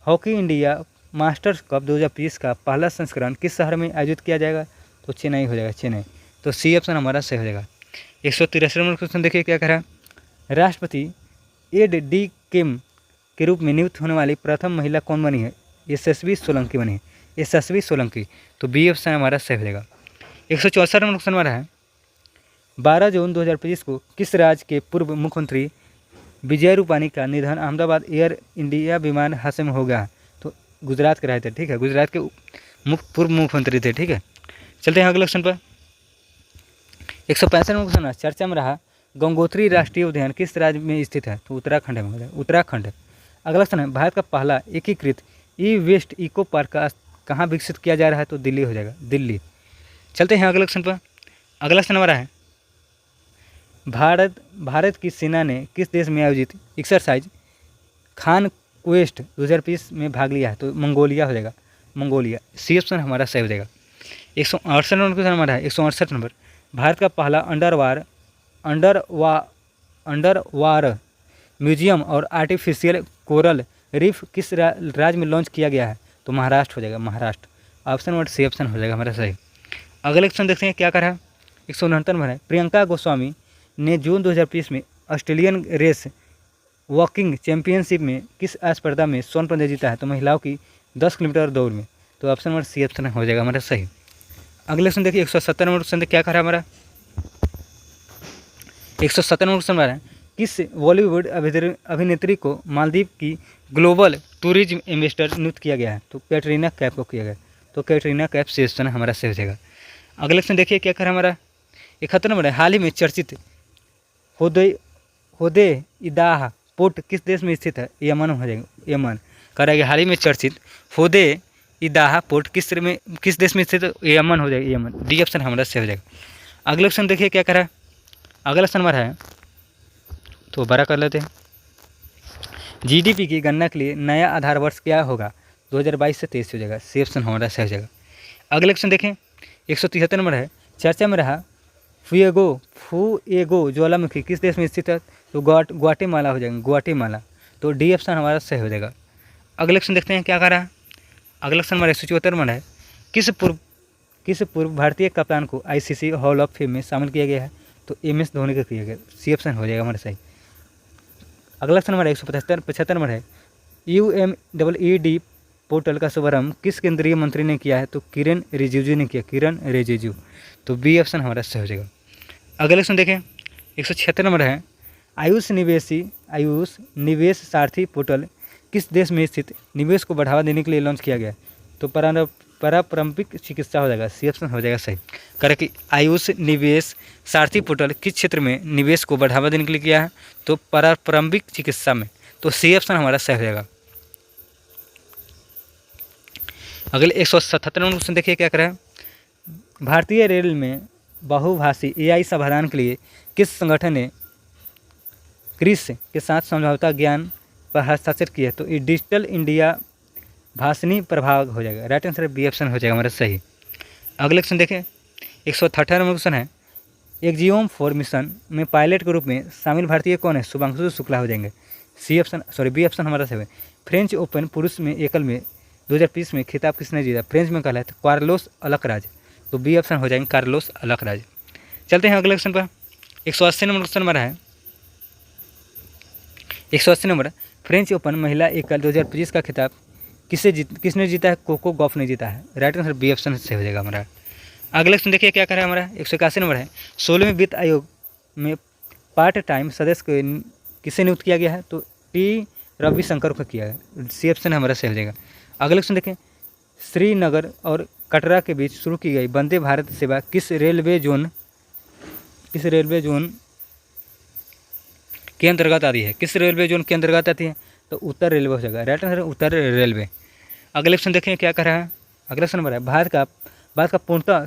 हॉकी इंडिया मास्टर्स कप 2025 का पहला संस्करण किस शहर में आयोजित किया जाएगा? तो चेन्नई हो जाएगा, चेन्नई। तो सी ऑप्शन हमारा सही हो जाएगा। 163 नंबर क्वेश्चन देखिए क्या कह रहा है, राष्ट्रपति एड डी किम के रूप में नियुक्त होने वाली प्रथम महिला कौन बनी है? यशस्वी सोलंकी बनी है, यशस्वी सोलंकी। तो बी ऑप्शन हमारा सही हो जाएगा। 164 नंबर क्वेश्चन हमारा है 12 जून 2025 को किस राज्य के पूर्व मुख्यमंत्री विजय रूपानी का निधन अहमदाबाद एयर इंडिया विमान हादसे में हो गया? तो गुजरात के रहे थे, ठीक है, गुजरात के पूर्व मुख्यमंत्री थे, ठीक है। चलते हैं अगले क्वेश्चन पर। 165 नंबर क्वेश्चन चर्चा में रहा गंगोत्री राष्ट्रीय उद्यान किस राज्य में स्थित है? तो उत्तराखंड में, उत्तराखंड। अगला क्वेश्चन है भारत का पहला एकीकृत ई वेस्ट इको पार्क का कहाँ विकसित किया जा रहा है? तो दिल्ली हो जाएगा, दिल्ली। चलते हैं अगले क्वेश्चन पर। अगला क्वेश्चन हमारा है भारत की सेना ने किस देश में आयोजित एक्सरसाइज खान क्वेस्ट 2020 में भाग लिया है? तो मंगोलिया हो जाएगा, मंगोलिया। सी ऑप्शन हमारा सही हो जाएगा। 168 नंबर क्वेश्चन हमारा है 168 नंबर भारत का पहला अंडर वार म्यूजियम और आर्टिफिशियल कोरल रीफ किस राज्य में लॉन्च किया गया है? तो महाराष्ट्र हो जाएगा, Maharashtra. Option number C option हो जाएगा हमारा सही। अगले क्वेश्चन देखते हैं क्या कर रहा है। 169 नंबर है प्रियंका गोस्वामी ने जून 2020 में ऑस्ट्रेलियन रेस वॉकिंग चैंपियनशिप में किस स्पर्धा में स्वर्ण पदक जीता है? तो महिलाओं की 10 किलोमीटर दौड़ में। तो ऑप्शन नंबर सी ऑप्शन हो जाएगा हमारा सही। अगले क्वेश्चन देखिए 170 नंबर क्वेश्चन क्या कर रहा है हमारा 170 नंबर क्वेश्चन हमारा है किस बॉलीवुड अभिनेत्री को मालदीव की ग्लोबल टूरिज्म एम्बेसडर नियुक्त किया गया है? तो कैटरीना कैफ को किया गया। तो कैटरीना कैफ से ऑप्शन हमारा सही हो जाएगा। अगले क्वेश्चन देखिए क्या कर रहा है हमारा 71 नंबर है हाल ही में चर्चित होदे इदाह पोर्ट किस देश में स्थित है? यमन हो जाएगा, यमन। करेगा हाल ही में चर्चित होदे इदाह पोर्ट किस देश में स्थित है? यमन हो जाएगा, यमन। डी ऑप्शन हमारा सही हो जाएगा। अगले क्वेश्चन देखिए क्या करा अगला क्वेश्चन हमारा है तो बड़ा कर लेते हैं जीडीपी की गणना के लिए नया आधार वर्ष क्या होगा? 2022 से 23 हो जाएगा। सी ऑप्शन हमारा सही हो जाएगा। अगले क्वेश्चन देखें 173 नंबर है चर्चा में रहा फुएगो ज्वालामुखी किस देश में स्थित है? तो ग्वाटेमाला हो जाएगा, ग्वाटेमाला। तो डी ऑप्शन हमारा सही हो जाएगा। अगले क्वेश्चन देखते हैं क्या कर रहा है। अगला क्वेश्चन हमारा 174 नंबर है किस पूर्व भारतीय कप्तान को आईसीसी हॉल ऑफ फेम में शामिल किया गया है? तो MS धोनी का किया गया। सी ऑप्शन हो जाएगा हमारा सही। अगला क्वेश्चन हमारा 175 नंबर है UMED पोर्टल का शुभारंभ किस केंद्रीय मंत्री ने किया है? तो किरण रिजिजू ने किया, किरण रिजिजू। तो बी ऑप्शन हमारा सही हो जाएगा। अगले क्वेश्चन देखें 176 नंबर है आयुष निवेश सारथी पोर्टल किस देश में स्थित निवेश को बढ़ावा देने के लिए लॉन्च किया गया? तो पारंपरिक चिकित्सा हो जाएगा। सी ऑप्शन हो जाएगा सही। करें कि आयुष निवेश सारथी पोर्टल किस क्षेत्र में निवेश को बढ़ावा देने के लिए किया है? तो पारंपरिक चिकित्सा में। तो सी ऑप्शन हमारा सही हो जाएगा। अगले 177 नंबर क्वेश्चन देखिए क्या करें भारतीय रेल में बहुभाषी AI समाधान के लिए किस संगठन ने क्रिस के साथ समझौता ज्ञान पर हस्ताक्षर किया? तो ये डिजिटल इंडिया भाषणी प्रभाग हो जाएगा। राइट आंसर बी ऑप्शन हो जाएगा हमारा सही। अगले क्वेश्चन देखें 158 नंबर क्वेश्चन है एक्जियोम 4 मिशन में पायलट के रूप में शामिल भारतीय कौन है? शुभांशु शुक्ला हो जाएंगे। बी ऑप्शन हमारा सही है। फ्रेंच ओपन पुरुष में एकल में 2020 में खिताब किसने जीता? फ्रेंच में कहला है तो कार्लोस अलकराज। तो बी ऑप्शन हो जाएंगे कार्लोस अलकराज। चलते हैं अगले क्वेश्चन पर 180 नंबर क्वेश्चन हमारा है 180 नंबर फ्रेंच ओपन महिला एकल 2025 का खिताब किसने जीता है? कोको गॉफ ने जीता है। राइट आंसर बी ऑप्शन से हो जाएगा हमारा। अगले क्वेश्चन देखिए क्या कर रहा है हमारा 181 नंबर है 16वें वित्त आयोग में पार्ट टाइम सदस्य को किसे नियुक्त किया गया है? तो T रविशंकर को किया है। सी ऑप्शन हमारा सही हो जाएगा। अगले क्वेश्चन देखें श्रीनगर और कटरा के बीच शुरू की गई वंदे भारत सेवा किस रेलवे जोन के अंतर्गत आती है? किस रेलवे जोन के अंतर्गत आती है? तो उत्तर रेलवे हो जाएगा। राइट आंसर उत्तर रेलवे। अगले क्वेश्चन देखें क्या कर रहा है। अगला क्वेश्चन नंबर है भारत का पूर्णतः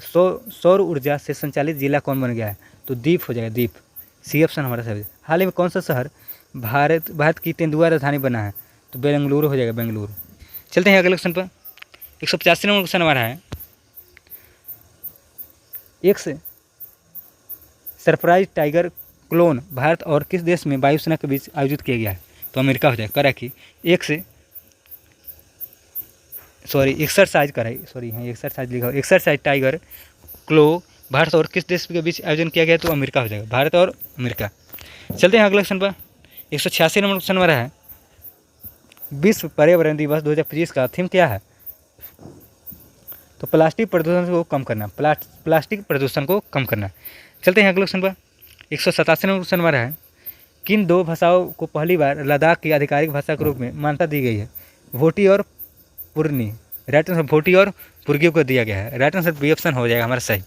सौर ऊर्जा से संचालित जिला कौन बन गया है? तो दीप हो जाएगा, दीप। सी ऑप्शन हमारा सही। हाल ही में कौन सा शहर भारत की तेंदुआ राजधानी बना है? तो बेंगलुरु हो जाएगा, बेंगलुरु। चलते हैं अगले क्वेश्चन पर 185 नंबर क्वेश्चन हमारा है एक सरप्राइज टाइगर क्लोन भारत और किस देश में वायुसेना के बीच आयोजित किया गया है? तो अमेरिका हो जाएगा। करा कि एक्सरसाइज लिखा एक्सरसाइज टाइगर क्लो भारत और किस देश के बीच आयोजन किया गया? तो अमेरिका हो जाएगा, भारत और अमेरिका। चलते हैं अगले क्वेश्चन पर 186 नंबर क्वेश्चन हमारा है विश्व पर्यावरण दिवस 2025 का थीम क्या है? तो प्लास्टिक प्रदूषण को कम करना, प्लास्टिक प्रदूषण को कम करना। चलते हैं अगले क्वेश्चन पर। 187वां क्वेश्चन हमारा है, किन दो भाषाओं को पहली बार लद्दाख की आधिकारिक भाषा के रूप में मान्यता दी गई है? भोटी और पुरनी। राइट आंसर भोटी और पुर्गी को दिया गया है। राइट आंसर बी ऑप्शन हो जाएगा हमारा सही।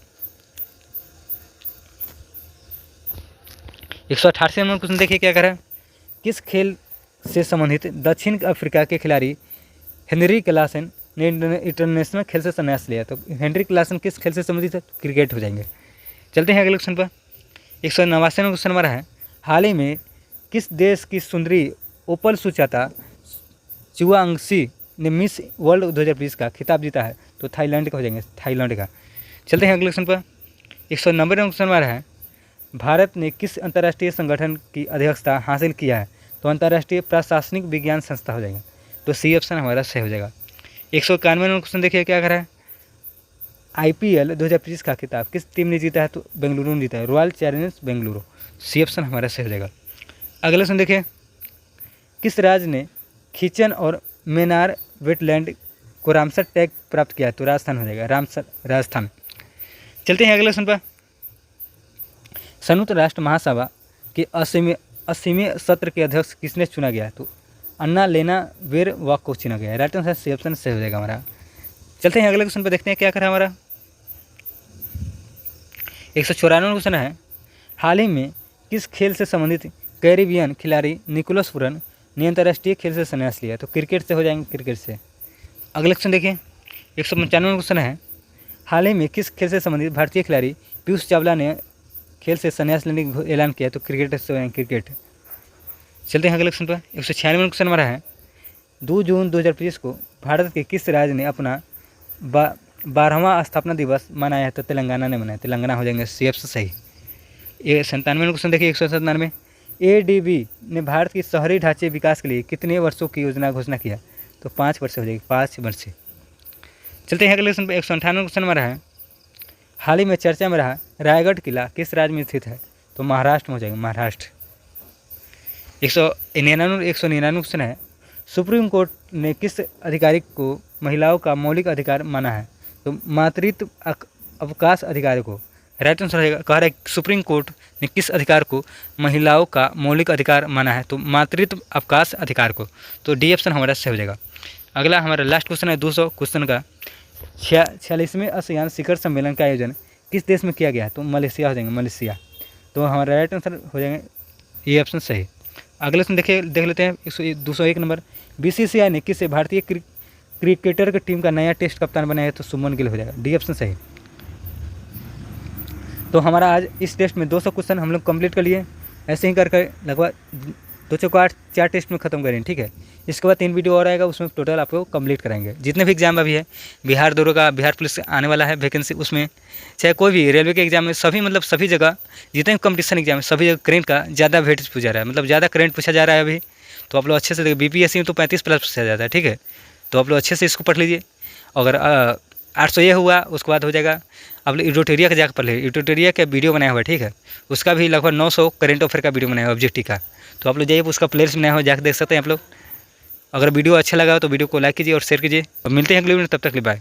188वां नंबर क्वेश्चन देखिए क्या कह रहा है, किस खेल से संबंधित दक्षिण अफ्रीका के खिलाड़ी हेनरी क्लासन ने इंटरनेशनल खेल से संन्यास लिया? तो हेनरी क्लासन किस खेल से संबंधित है? क्रिकेट हो जाएंगे। चलते हैं अगले क्वेश्चन पर। 189वां क्वेश्चन हमारा है, हाल ही में किस देश की सुंदरी ओपल सुचाता चुआंगसी ने मिस वर्ल्ड 2020 का खिताब जीता है? तो थाईलैंड का हो जाएंगे, थाईलैंड का। चलते हैं अगले क्वेश्चन पर। 190वां क्वेश्चन हमारा है, भारत ने किस अंतर्राष्ट्रीय संगठन की अध्यक्षता हासिल किया है? तो अंतर्राष्ट्रीय प्रशासनिक विज्ञान संस्था हो जाएगा। तो सी ऑप्शन हमारा सही हो जाएगा। 191वां क्वेश्चन देखिए क्या कर रहा है, IPL 2025 का खिताब किस टीम ने जीता है? तो बेंगलुरु ने जीता है, Royal Challengers Bengaluru. C option हमारा सही हो जाएगा। अगले क्वेश्चन देखिए, किस राज्य ने खींचन और मेनार वेटलैंड को रामसर टैग प्राप्त किया है? तो राजस्थान हो जाएगा, राजस्थान। चलते हैं अगले क्वेश्चन पर। संयुक्त राष्ट्र महासभा के 80वें सत्र के अध्यक्ष किसने चुना गया है? तो अन्ना लेना वेरवॉक को चुना गया है। राइट आंसर सी ऑप्शन सही हो जाएगा हमारा। चलते हैं अगले क्वेश्चन पर, देखते हैं क्या करा हमारा। 194वां क्वेश्चन है, हाल ही में किस खेल से संबंधित कैरिबियन खिलाड़ी निकोलस पुरन ने अंतर्राष्ट्रीय खेल से संन्यास लिया? तो क्रिकेट से हो जाएंगे, क्रिकेट से। अगले क्वेश्चन देखिए, 195वां क्वेश्चन है, हाल ही में किस खेल से संबंधित भारतीय खिलाड़ी पीयूष चावला ने खेल से संन्यास लेने का ऐलान किया? तो क्रिकेट से हो जाएंगे, क्रिकेट। चलते हैं अगले क्वेश्चन पर। 196वां क्वेश्चन हमारा है, 2 जून 2025 को भारत के किस राज्य ने अपना 12वां स्थापना दिवस मनाया है? तो तेलंगाना ने मनाया, तेलंगाना हो जाएंगे, सी ऑप्शन सही। 97वां क्वेश्चन देखिए, 197, ADB ने भारत की शहरी ढांचे विकास के लिए कितने वर्षों की योजना घोषणा किया? तो 5 वर्ष हो जाएगी, 5 वर्ष। चलते हैं अगले क्वेश्चन पर। 198वां क्वेश्चन हमारा है, हाल ही में चर्चा में रहा रायगढ़ किला किस राज्य में स्थित है? तो महाराष्ट्र में हो जाएगा, महाराष्ट्र। 199वां क्वेश्चन है, सुप्रीम कोर्ट ने किस अधिकारी को महिलाओं का मौलिक अधिकार माना है? तो मातृत्व अवकाश अधिकार को। राइट आंसर रहेगा, कह रहा है सुप्रीम कोर्ट ने किस अधिकार को महिलाओं का मौलिक अधिकार माना है? तो मातृत्व अवकाश अधिकार को। तो डी ऑप्शन हमारा सही हो जाएगा। अगला हमारा लास्ट क्वेश्चन है 200 क्वेश्चन का, 46वें आसियान शिखर सम्मेलन का आयोजन किस देश में किया गया है? तो मलेशिया हो जाएंगे, मलेशिया। तो हमारा राइट आंसर हो जाएंगे ये ऑप्शन सही। अगले क्वेश्चन देख लेते हैं 201 नंबर, BCCI ने किसे भारतीय क्रिकेटर की टीम का नया टेस्ट कप्तान बनाया है? तो सुमन गिल हो जाएगा, डी ऑप्शन सही। तो हमारा आज इस टेस्ट में 200 क्वेश्चन हम लोग कंप्लीट कर लिए। ऐसे ही करके लगभग 208 4 टेस्ट में ख़त्म करेंगे, ठीक है। इसके बाद 3 वीडियो और आएगा, उसमें टोटल आपको कंप्लीट कराएंगे। जितने भी एग्जाम अभी है, बिहार दरोगा, बिहार पुलिस आने वाला है वैकेंसी, उसमें चाहे कोई भी रेलवे के एग्जाम में, सभी मतलब सभी जगह जितने कंपटीशन एग्जाम है सभी जगह करेंट का ज़्यादा वेटेज पूछा जा रहा है, मतलब ज़्यादा करेंट पूछा जा रहा है अभी। तो आप लोग अच्छे से देखिए, BPSC में तो 35+ पूछा जाता है, ठीक है। तो आप लोग अच्छे से इसको पढ़ लीजिए। अगर 800 ये हुआ, उसके बाद हो जाएगा आप लोग इडोटेरिया का जाकर पढ़ लीजिए। इडोटेरिया का वीडियो बनाया हुआ है, ठीक है। उसका भी लगभग 900 करेंट अफेयर का वीडियो बनाया हुआ है, ऑब्जेक्टिव का। तो आप लोग जाइए, उसका प्लेलिस्ट बनाया हुआ, जाकर देख सकते हैं आप लोग। अगर वीडियो अच्छा लगा हो तो वीडियो को लाइक कीजिए और शेयर कीजिए। और मिलते हैं अगले वीडियो में, तब तक के लिए बाय।